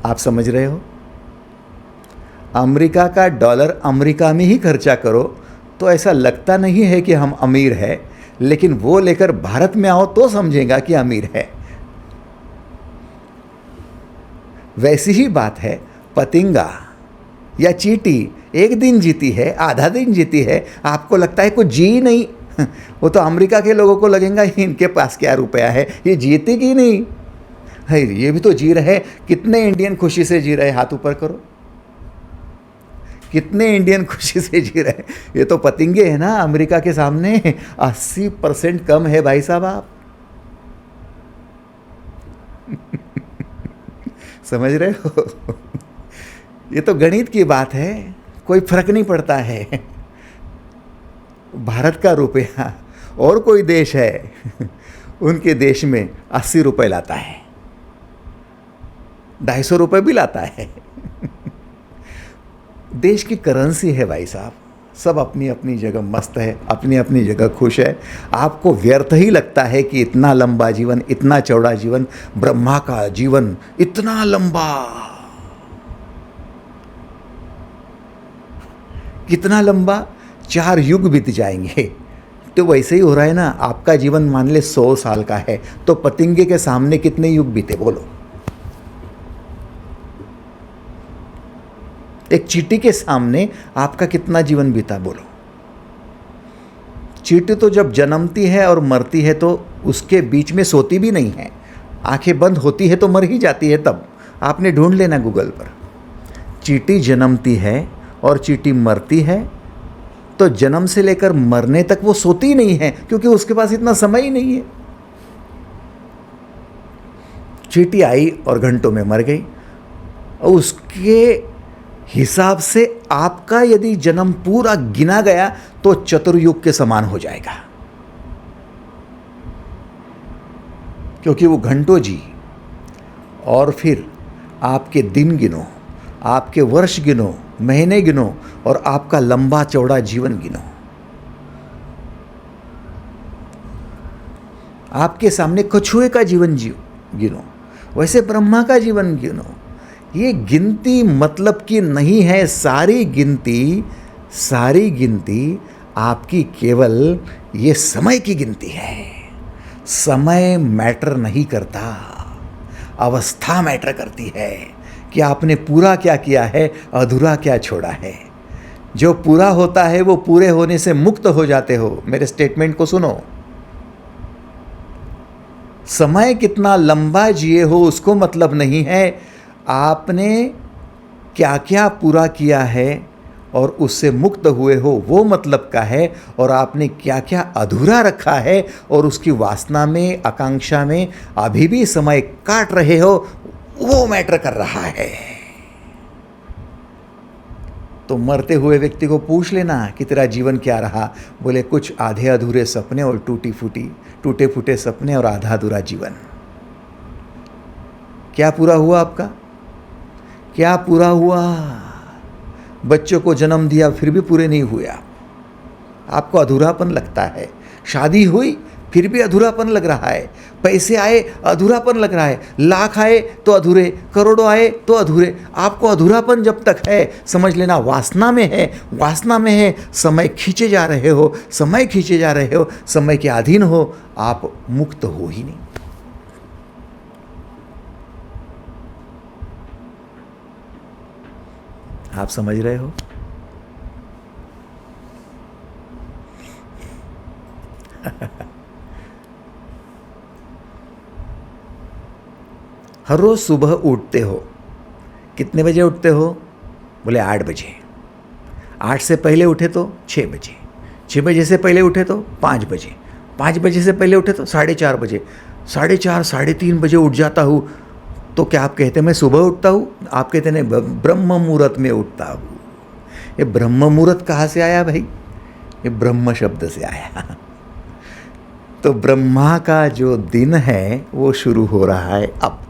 आप समझ रहे हो? अमेरिका का डॉलर अमेरिका में ही खर्चा करो तो ऐसा लगता नहीं है कि हम अमीर है, लेकिन वो लेकर भारत में आओ तो समझेगा कि अमीर है। वैसी ही बात है, पतिंगा या चींटी एक दिन जीती है, आधा दिन जीती है, आपको लगता है कुछ जी नहीं। वो तो अमेरिका के लोगों को लगेगा इनके पास क्या रुपया है, ये जीती कि नहीं है, ये भी तो जी रहे। कितने इंडियन खुशी से जी रहे, हाथ ऊपर करो, कितने इंडियन खुशी से जी रहे। ये तो पतिंगे हैं ना अमेरिका के सामने, 80% कम है भाई साहब आप। समझ रहे हो? ये तो गणित की बात है, कोई फर्क नहीं पड़ता है। भारत का रुपया और कोई देश है, उनके देश में 80 रुपये लाता है, 250 रुपये भी लाता है। देश की करेंसी है भाई साहब। सब अपनी अपनी जगह मस्त है, अपनी अपनी जगह खुश है। आपको व्यर्थ ही लगता है कि इतना लंबा जीवन, इतना चौड़ा जीवन, ब्रह्मा का जीवन इतना लंबा, कितना लंबा, 4 युग बीत जाएंगे। तो वैसे ही हो रहा है ना, आपका जीवन मान ले 100 साल का है, तो पतिंगे के सामने कितने युग बीते बोलो? एक चींटी के सामने आपका कितना जीवन बीता बोलो? चींटी तो जब जन्मती है और मरती है तो उसके बीच में सोती भी नहीं है, आंखें बंद होती है तो मर ही जाती है। तब आपने ढूंढ लेना गूगल पर, चींटी जन्मती है और चींटी मरती है, तो जन्म से लेकर मरने तक वो सोती नहीं है, क्योंकि उसके पास इतना समय ही नहीं है। चींटी आई और घंटों में मर गई, और उसके हिसाब से आपका यदि जन्म पूरा गिना गया तो चतुर्युग के समान हो जाएगा, क्योंकि वो घंटों जी। और फिर आपके दिन गिनो, आपके वर्ष गिनो, महीने गिनो, और आपका लंबा चौड़ा जीवन गिनो। आपके सामने कछुए का जीवन गिनो, वैसे ब्रह्मा का जीवन गिनो। ये गिनती मतलब की नहीं है। सारी गिनती आपकी केवल ये समय की गिनती है। समय मैटर नहीं करता, अवस्था मैटर करती है कि आपने पूरा क्या किया है, अधूरा क्या छोड़ा है। जो पूरा होता है वो पूरे होने से मुक्त हो जाते हो। मेरे स्टेटमेंट को सुनो, समय कितना लंबा जिए हो उसको मतलब नहीं है, आपने क्या क्या पूरा किया है और उससे मुक्त हुए हो वो मतलब का है, और आपने क्या क्या अधूरा रखा है और उसकी वासना में, आकांक्षा में अभी भी समय काट रहे हो, वो मैटर कर रहा है। तो मरते हुए व्यक्ति को पूछ लेना कि तेरा जीवन क्या रहा, बोले कुछ आधे अधूरे सपने और टूटे फूटे सपने और आधा अधूरा जीवन। क्या पूरा हुआ आपका? क्या पूरा हुआ? बच्चों को जन्म दिया फिर भी पूरे नहीं हुए आपको अधूरापन लगता है। शादी हुई फिर भी अधूरापन लग रहा है। पैसे आए अधूरापन लग रहा है। लाख आए तो अधूरे, करोड़ों आए तो अधूरे। आपको अधूरापन जब तक है समझ लेना वासना में है, वासना में है। समय खींचे जा रहे हो, समय खींचे जा रहे हो, समय के अधीन हो, आप मुक्त हो ही नहीं। आप समझ रहे हो? हर रोज सुबह उठते हो, कितने बजे उठते हो? बोले 8 बजे। 8 से पहले उठे तो 6 बजे, 6 बजे से पहले उठे तो 5 बजे, 5 बजे से पहले उठे तो 4:30 बजे, 4:30 3:30 बजे उठ जाता हूँ। तो क्या आप कहते हैं मैं सुबह उठता हूँ? आप कहते हैं ब्रह्म मुहूर्त में उठता हूँ। ये ब्रह्म मुहूर्त कहाँ से आया भाई? ये ब्रह्म शब्द से आया। तो ब्रह्मा का जो दिन है वो शुरू हो रहा है अब।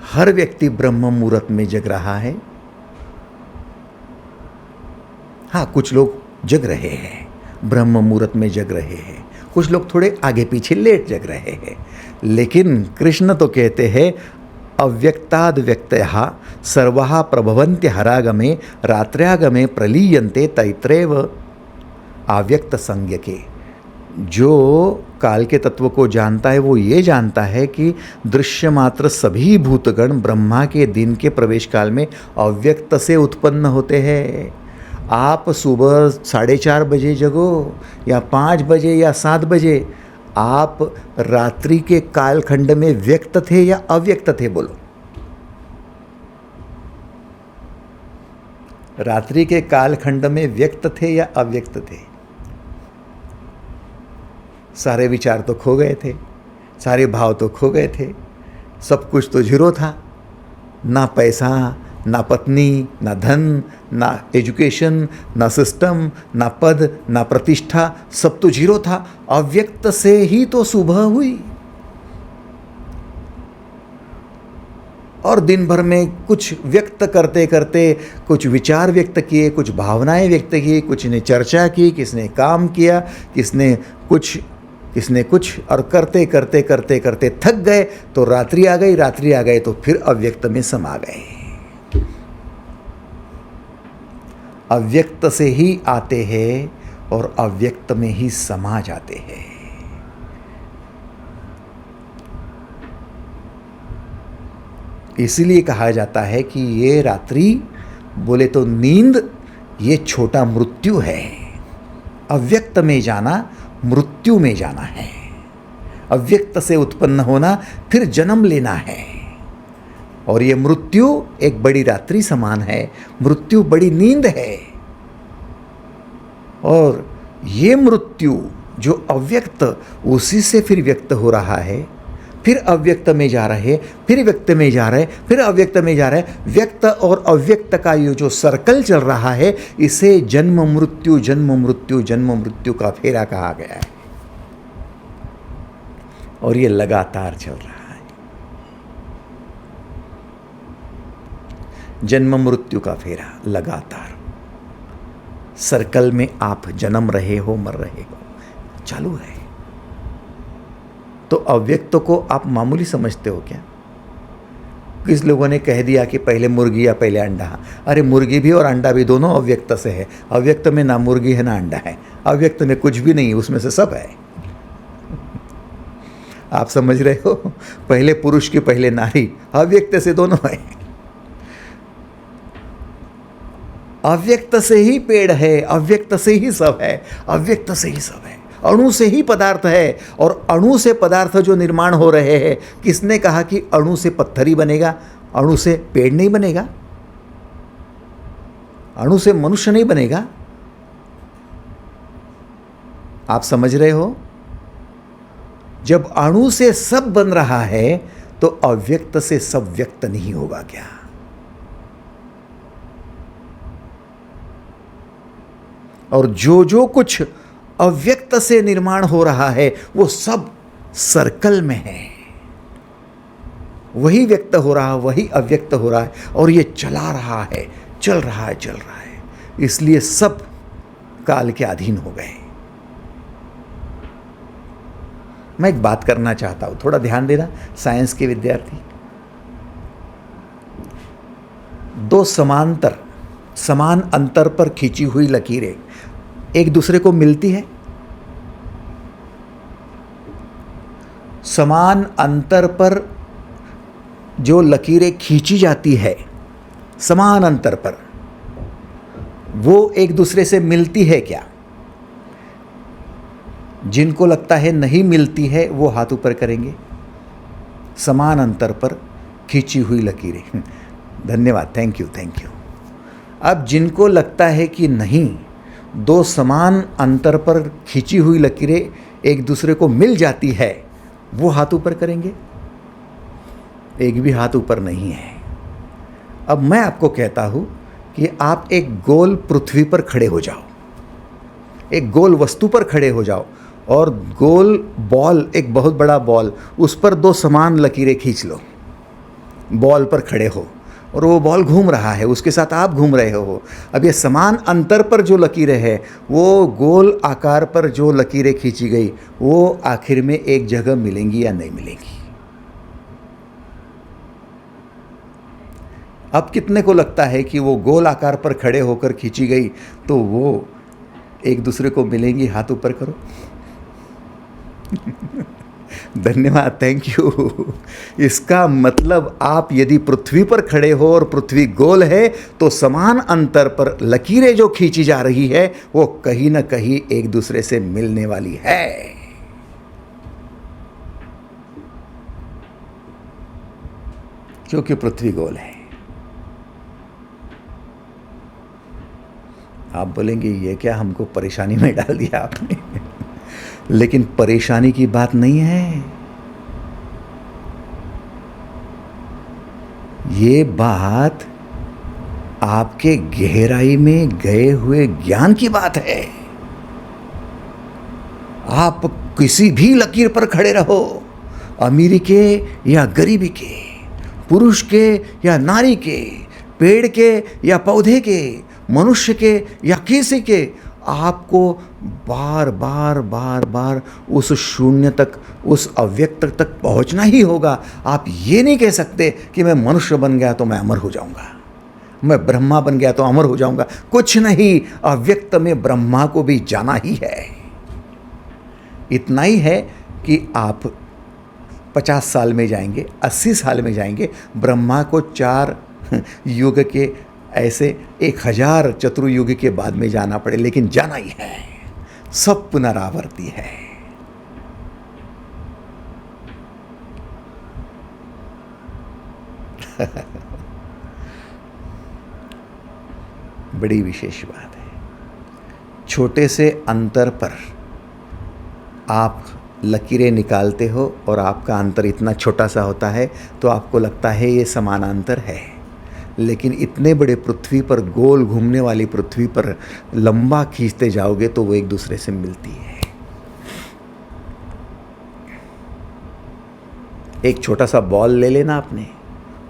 हर व्यक्ति ब्रह्म मुहूर्त में जग रहा है। हाँ, कुछ लोग जग रहे हैं, ब्रह्म मुहूर्त में जग रहे हैं, कुछ लोग थोड़े आगे पीछे लेट जग रहे हैं। लेकिन कृष्ण तो कहते हैं अव्यक्ताद व्यक्तयः सर्वः प्रभवन्ति हरागमे रात्र्यागमे प्रलीयन्ते तैत्रेव अव्यक्त संज्ञके। जो काल के तत्व को जानता है वो ये जानता है कि दृश्य मात्र सभी भूतगण ब्रह्मा के दिन के प्रवेश काल में अव्यक्त से उत्पन्न होते हैं। आप सुबह 4:30 बजे जगो या 5 बजे या 7 बजे, आप रात्रि के कालखंड में व्यक्त थे या अव्यक्त थे? बोलो। रात्रि के कालखंड में व्यक्त थे या अव्यक्त थे? सारे विचार तो खो गए थे, सारे भाव तो खो गए थे, सब कुछ तो जीरो था। ना पैसा, ना पत्नी, ना धन, ना एजुकेशन, ना सिस्टम, ना पद, ना प्रतिष्ठा, सब तो जीरो था। अव्यक्त से ही तो सुबह हुई। और दिन भर में कुछ व्यक्त करते करते कुछ विचार व्यक्त किए, कुछ भावनाएं व्यक्त की, कुछ ने चर्चा की, किसने काम किया, किसने कुछ, और करते करते करते करते थक गए तो रात्रि आ गई, रात्रि आ गए तो फिर अव्यक्त में समा गए। अव्यक्त से ही आते हैं और अव्यक्त में ही समा जाते हैं। इसीलिए कहा जाता है कि ये रात्रि, बोले तो नींद, ये छोटा मृत्यु है। अव्यक्त में जाना मृत्यु में जाना है। अव्यक्त से उत्पन्न होना फिर जन्म लेना है। और ये मृत्यु एक बड़ी रात्रि समान है, मृत्यु बड़ी नींद है। और ये मृत्यु जो अव्यक्त, उसी से फिर व्यक्त हो रहा है, फिर अव्यक्त में जा रहे, फिर व्यक्त में जा रहे, फिर अव्यक्त में जा रहे। व्यक्त और अव्यक्त का ये जो सर्कल चल रहा है, इसे जन्म मृत्यु जन्म मृत्यु जन्म मृत्यु का फेरा कहा गया है। और ये लगातार चल रहा है। जन्म मृत्यु का फेरा लगातार सर्कल में आप जन्म रहे हो, मर रहे हो, चालू है। तो अव्यक्त को आप मामूली समझते हो क्या? किस लोगों ने कह दिया कि पहले मुर्गी या पहले अंडा। अरे मुर्गी भी और अंडा भी दोनों अव्यक्त से है। अव्यक्त में ना मुर्गी है ना अंडा है, अव्यक्त में कुछ भी नहीं, उसमें से सब है। आप समझ रहे हो? पहले पुरुष की पहले नारी, अव्यक्त से दोनों है। अव्यक्त से ही पेड़ है, अव्यक्त से ही सब है, अव्यक्त से ही सब है। अणु से ही पदार्थ है, और अणु से पदार्थ जो निर्माण हो रहे हैं, किसने कहा कि अणु से पत्थर ही बनेगा, अणु से पेड़ नहीं बनेगा, अणु से मनुष्य नहीं बनेगा? आप समझ रहे हो? जब अणु से सब बन रहा है तो अव्यक्त से सब व्यक्त नहीं होगा क्या? और जो जो कुछ अव्यक्त से निर्माण हो रहा है वो सब सर्कल में है, वही व्यक्त हो रहा है, वही अव्यक्त हो रहा है, और ये चला रहा है, चल रहा है, चल रहा है, इसलिए सब काल के अधीन हो गए। मैं एक बात करना चाहता हूं, थोड़ा ध्यान देना साइंस के विद्यार्थी। दो समान अंतर पर खींची हुई लकीरें एक दूसरे को मिलती है? समान अंतर पर जो लकीरें खींची जाती है समान अंतर पर, वो एक दूसरे से मिलती है क्या? जिनको लगता है नहीं मिलती है वो हाथ ऊपर करेंगे। समान अंतर पर खींची हुई लकीरें, धन्यवाद, थैंक यू। अब जिनको लगता है कि नहीं, दो समान अंतर पर खींची हुई लकीरें एक दूसरे को मिल जाती है, वो हाथ ऊपर करेंगे। एक भी हाथ ऊपर नहीं है। अब मैं आपको कहता हूं कि आप एक गोल पृथ्वी पर खड़े हो जाओ, एक गोल वस्तु पर खड़े हो जाओ, और गोल बॉल, एक बहुत बड़ा बॉल, उस पर दो समान लकीरें खींच लो। बॉल पर खड़े हो और वो बॉल घूम रहा है, उसके साथ आप घूम रहे हो। अब ये समान अंतर पर जो लकीरें हैं, वो गोल आकार पर जो लकीरें खींची गई, वो आखिर में एक जगह मिलेंगी या नहीं मिलेंगी? अब कितने को लगता है कि वो गोल आकार पर खड़े होकर खींची गई तो वो एक दूसरे को मिलेंगी? हाथ ऊपर करो। धन्यवाद, थैंक यू। इसका मतलब आप यदि पृथ्वी पर खड़े हो और पृथ्वी गोल है तो समान अंतर पर लकीरें जो खींची जा रही है वो कहीं ना कहीं एक दूसरे से मिलने वाली है। क्योंकि पृथ्वी गोल है। आप बोलेंगे ये क्या हमको परेशानी में डाल दिया आपने? लेकिन परेशानी की बात नहीं है, ये बात आपके गहराई में गए हुए ज्ञान की बात है। आप किसी भी लकीर पर खड़े रहो, अमीरी के या गरीबी के, पुरुष के या नारी के, पेड़ के या पौधे के, मनुष्य के या किसी के, आपको बार बार उस शून्य तक, उस अव्यक्त तक पहुंचना ही होगा। आप ये नहीं कह सकते कि मैं मनुष्य बन गया तो मैं अमर हो जाऊंगा, मैं ब्रह्मा बन गया तो अमर हो जाऊंगा। कुछ नहीं, अव्यक्त में ब्रह्मा को भी जाना ही है। इतना ही है कि आप 50 साल में जाएंगे, 80 साल में जाएंगे, ब्रह्मा को 4 युग के ऐसे 1000 चतुर्युग के बाद में जाना पड़े, लेकिन जाना ही है। सब पुनरावर्ती है। बड़ी विशेष बात है। छोटे से अंतर पर आप लकीरें निकालते हो और आपका अंतर इतना छोटा सा होता है तो आपको लगता है ये समानांतर है, लेकिन इतने बड़े पृथ्वी पर, गोल घूमने वाली पृथ्वी पर लंबा खींचते जाओगे तो वो एक दूसरे से मिलती है। एक छोटा सा बॉल ले लेना आपने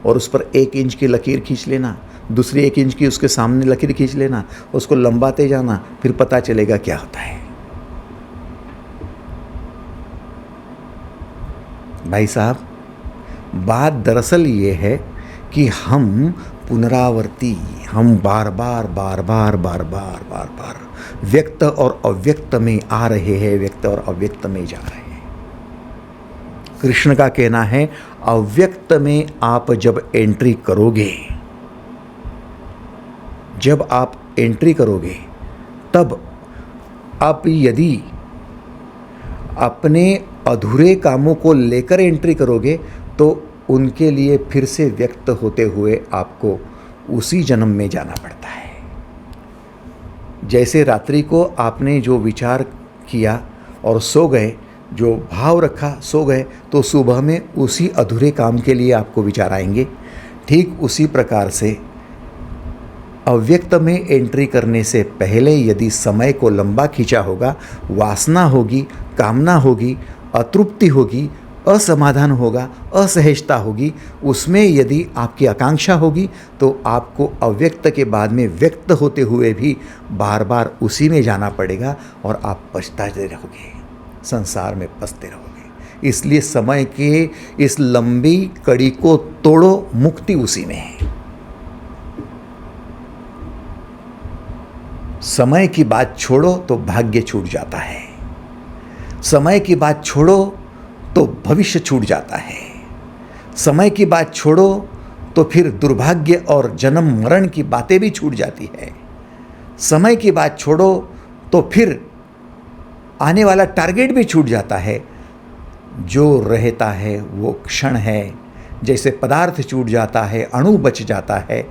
और उस पर 1 इंच की लकीर खींच लेना, दूसरी 1 इंच की उसके सामने लकीर खींच लेना, उसको लंबाते जाना, फिर पता चलेगा क्या होता है। भाई साहब, बात दरअसल ये है कि हम पुनरावर्ती, हम बार बार व्यक्त और अव्यक्त में आ रहे हैं, व्यक्त और अव्यक्त में जा रहे हैं। कृष्ण का कहना है अव्यक्त में आप जब एंट्री करोगे, जब आप एंट्री करोगे, तब आप यदि अपने अधूरे कामों को लेकर एंट्री करोगे तो उनके लिए फिर से व्यक्त होते हुए आपको उसी जन्म में जाना पड़ता है। जैसे रात्रि को आपने जो विचार किया और सो गए, जो भाव रखा सो गए, तो सुबह में उसी अधूरे काम के लिए आपको विचार आएंगे। ठीक उसी प्रकार से अव्यक्त में एंट्री करने से पहले यदि समय को लंबा खींचा होगा, वासना होगी, कामना होगी, अतृप्ति होगी, असमाधान होगा, असहजता होगी, उसमें यदि आपकी आकांक्षा होगी तो आपको अव्यक्त के बाद में व्यक्त होते हुए भी बार बार उसी में जाना पड़ेगा और आप पछताते रहोगे, संसार में पछते रहोगे। इसलिए समय के इस लंबी कड़ी को तोड़ो, मुक्ति उसी में है। समय की बात छोड़ो तो भाग्य छूट जाता है, समय की बात छोड़ो तो भविष्य छूट जाता है, समय की बात छोड़ो तो फिर दुर्भाग्य और जन्म मरण की बातें भी छूट जाती है, समय की बात छोड़ो तो फिर आने वाला टारगेट भी छूट जाता है। जो रहता है वो क्षण है, जैसे पदार्थ छूट जाता है, अणु बच जाता है,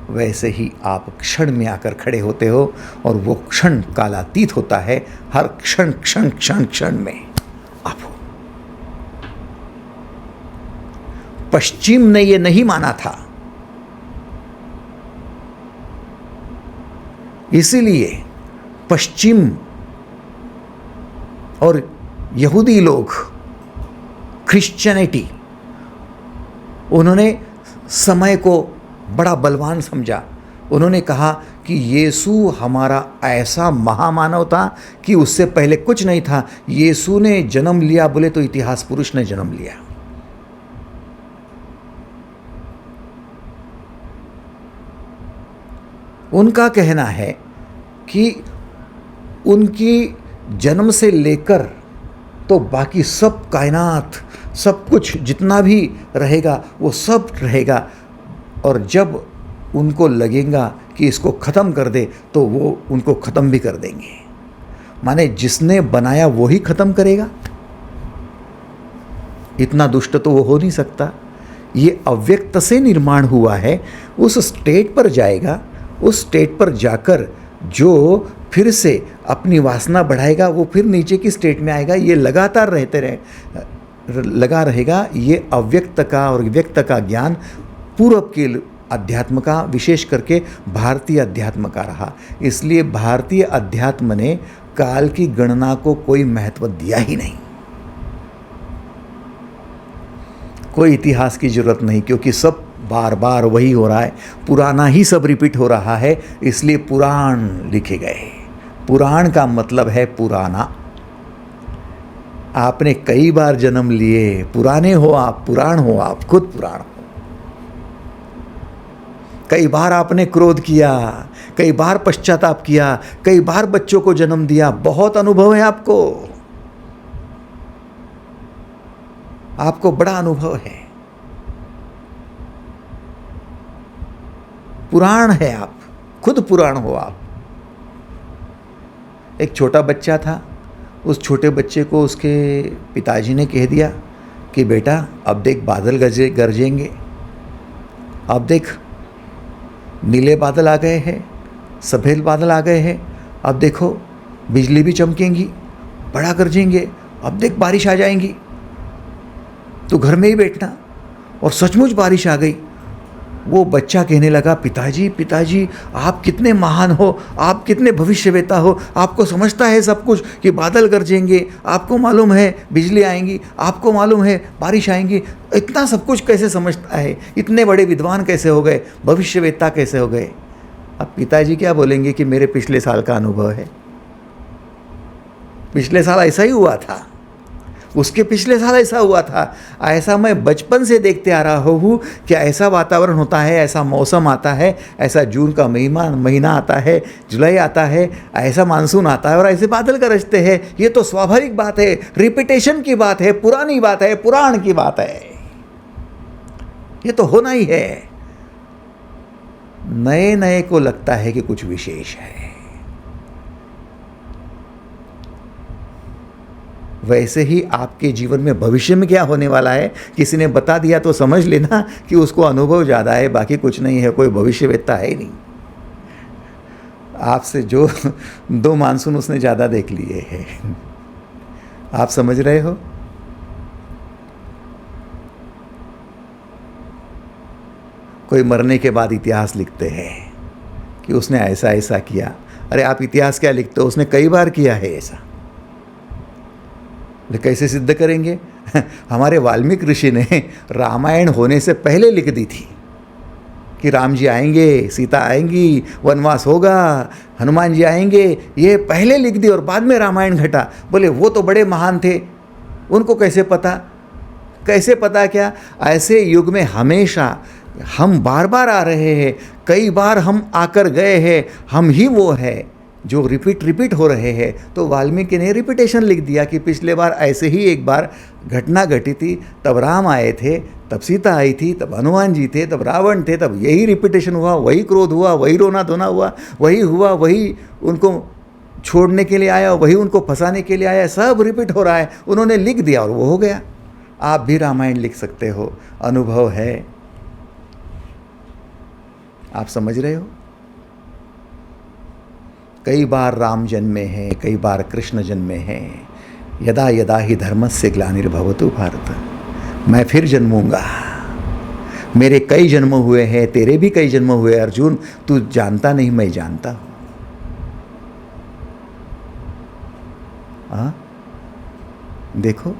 वैसे ही आप क्षण में आकर खड़े होते हो और वो क्षण कालातीत होता है। हर क्षण क्षण क्षण क्षण में आप हो। पश्चिम ने ये नहीं माना था, इसीलिए पश्चिम और यहूदी लोग, क्रिश्चियनिटी, उन्होंने समय को बड़ा बलवान समझा। उन्होंने कहा कि यीशु हमारा ऐसा महामानव था कि उससे पहले कुछ नहीं था। यीशु ने जन्म लिया बोले तो इतिहास पुरुष ने जन्म लिया। उनका कहना है कि उनकी जन्म से लेकर तो बाकी सब कायनात, सब कुछ जितना भी रहेगा वो सब रहेगा, और जब उनको लगेगा कि इसको ख़त्म कर दे तो वो उनको ख़त्म भी कर देंगे। माने जिसने बनाया वो ही ख़त्म करेगा? इतना दुष्ट तो वो हो नहीं सकता। ये अव्यक्त से निर्माण हुआ है, उस स्टेट पर जाएगा, उस स्टेट पर जाकर जो फिर से अपनी वासना बढ़ाएगा वो फिर नीचे की स्टेट में आएगा। ये लगातार लगा रहेगा। ये अव्यक्त का और व्यक्त का ज्ञान पूर्व के अध्यात्म का, विशेष करके भारतीय अध्यात्म का रहा। इसलिए भारतीय अध्यात्म ने काल की गणना को कोई महत्व दिया ही नहीं। कोई इतिहास की जरूरत नहीं, क्योंकि सब बार बार वही हो रहा है, पुराना ही सब रिपीट हो रहा है। इसलिए पुराण लिखे गए। पुराण का मतलब है पुराना। आपने कई बार जन्म लिए, पुराने हो आप, पुराण हो आप, खुद पुराण हो। कई बार आपने क्रोध किया, कई बार पश्चाताप किया, कई बार बच्चों को जन्म दिया, बहुत अनुभव है आपको, आपको बड़ा अनुभव है। पुराण है आप, खुद पुराण हो आप। एक छोटा बच्चा था, उस छोटे बच्चे को उसके पिताजी ने कह दिया कि बेटा अब देख बादल गरजेंगे, अब देख नीले बादल आ गए हैं, सफ़ेद बादल आ गए हैं, अब देखो बिजली भी चमकेंगी, बड़ा गरजेंगे, अब देख बारिश आ जाएंगी, तो घर में ही बैठना। और सचमुच बारिश आ गई। वो बच्चा कहने लगा, पिताजी पिताजी आप कितने महान हो, आप कितने भविष्यवेता हो, आपको समझता है सब कुछ कि बादल गरजेंगे, आपको मालूम है बिजली आएंगी, आपको मालूम है बारिश आएंगी, इतना सब कुछ कैसे समझता है, इतने बड़े विद्वान कैसे हो गए, भविष्यवेता कैसे हो गए। अब पिताजी क्या बोलेंगे कि मेरे पिछले साल का अनुभव है, पिछले साल ऐसा ही हुआ था, उसके पिछले साल ऐसा हुआ था, ऐसा मैं बचपन से देखते आ रहा हूँ कि ऐसा वातावरण होता है, ऐसा मौसम आता है, ऐसा जून का महीना आता है, जुलाई आता है, ऐसा मानसून आता है और ऐसे बादल गरजते हैं। ये तो स्वाभाविक बात है, रिपीटेशन की बात है, पुरानी बात है, पुराण की बात है, ये तो होना ही है। नए नए को लगता है कि कुछ विशेष है। वैसे ही आपके जीवन में भविष्य में क्या होने वाला है किसी ने बता दिया तो समझ लेना कि उसको अनुभव ज़्यादा है, बाकी कुछ नहीं है, कोई भविष्यवेत्ता है ही नहीं। आपसे जो 2 मानसून उसने ज़्यादा देख लिए हैं। आप समझ रहे हो? कोई मरने के बाद इतिहास लिखते हैं कि उसने ऐसा ऐसा किया। अरे आप इतिहास क्या लिखते हो, उसने कई बार किया है ऐसा। कैसे सिद्ध करेंगे? हमारे वाल्मीकि ऋषि ने रामायण होने से पहले लिख दी थी कि राम जी आएंगे, सीता आएंगी, वनवास होगा, हनुमान जी आएंगे, ये पहले लिख दी और बाद में रामायण घटा। बोले वो तो बड़े महान थे, उनको कैसे पता? कैसे पता क्या? ऐसे युग में हमेशा हम बार बार आ रहे हैं, कई बार हम आकर गए हैं, हम ही वो है जो रिपीट हो रहे हैं। तो वाल्मीकि ने रिपीटेशन लिख दिया कि पिछले बार ऐसे ही एक बार घटना घटी थी, तब राम आए थे, तब सीता आई थी, तब हनुमान जी थे, तब रावण थे, तब यही रिपीटेशन हुआ, वही क्रोध हुआ, वही रोना धोना हुआ, वही हुआ, वही उनको छोड़ने के लिए आया, वही उनको फंसाने के लिए आया, सब रिपीट हो रहा है। उन्होंने लिख दिया और वो हो गया। आप भी रामायण लिख सकते हो, अनुभव है। आप समझ रहे हो? कई बार राम जन्मे हैं, कई बार कृष्ण जन्मे हैं। यदा यदा ही धर्मस्य ग्लानिर्भवतु भारत, मैं फिर जन्मूंगा। मेरे कई जन्म हुए हैं, तेरे भी कई जन्म हुए अर्जुन, तू जानता नहीं, मैं जानता हूं। हाँ, देखो,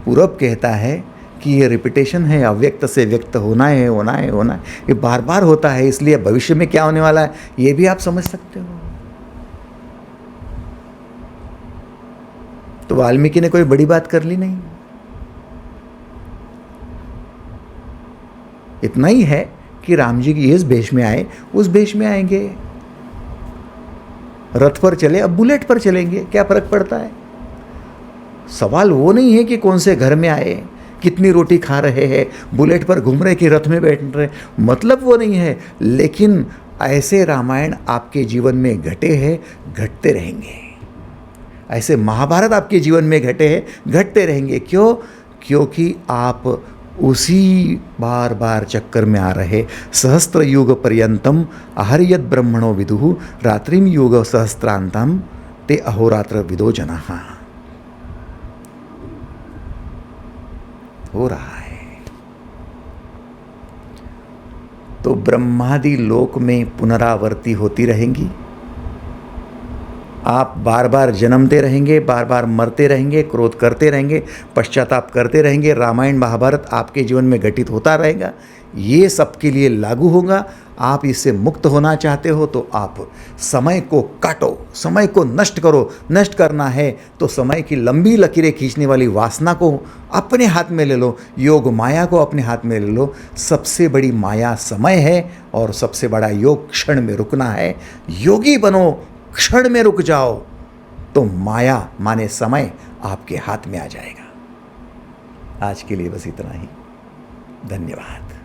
पूरब कहता है कि ये रिपीटेशन है, अव्यक्त से व्यक्त होना है, होना है, होना है, ये बार बार होता है, इसलिए भविष्य में क्या होने वाला है ये भी आप समझ सकते हो। तो वाल्मीकि ने कोई बड़ी बात कर ली नहीं। इतना ही है कि राम जी की इस भेष में आए, उस भेष में आएंगे, रथ पर चले, अब बुलेट पर चलेंगे, क्या फर्क पड़ता है? सवाल वो नहीं है कि कौन से घर में आए, कितनी रोटी खा रहे हैं, बुलेट पर घूम रहे कि रथ में बैठ रहे, मतलब वो नहीं है। लेकिन ऐसे रामायण आपके जीवन में घटे हैं, घटते रहेंगे। ऐसे महाभारत आपके जीवन में घटे हैं, घटते रहेंगे। क्यों? क्योंकि आप उसी बार बार चक्कर में आ रहे। सहस्त्र युग पर्यंतम अहर्यत ब्रह्मणो विदुः रात्रिम युग सहस्त्रांतम ते अहोरात्र विदो जनाः। हो रहा है। तो ब्रह्मादि लोक में पुनरावृत्ति होती रहेंगी। आप बार बार जन्मते रहेंगे, बार बार मरते रहेंगे, क्रोध करते रहेंगे, पश्चाताप करते रहेंगे। रामायण महाभारत आपके जीवन में घटित होता रहेगा। ये सबके लिए लागू होगा। आप इससे मुक्त होना चाहते हो तो आप समय को काटो, समय को नष्ट करो। नष्ट करना है तो समय की लंबी लकीरें खींचने वाली वासना को अपने हाथ में ले लो, योग माया को अपने हाथ में ले लो। सबसे बड़ी माया समय है और सबसे बड़ा योग क्षण में रुकना है। योगी बनो, क्षण में रुक जाओ तो माया माने समय आपके हाथ में आ जाएगा। आज के लिए बस इतना ही। धन्यवाद।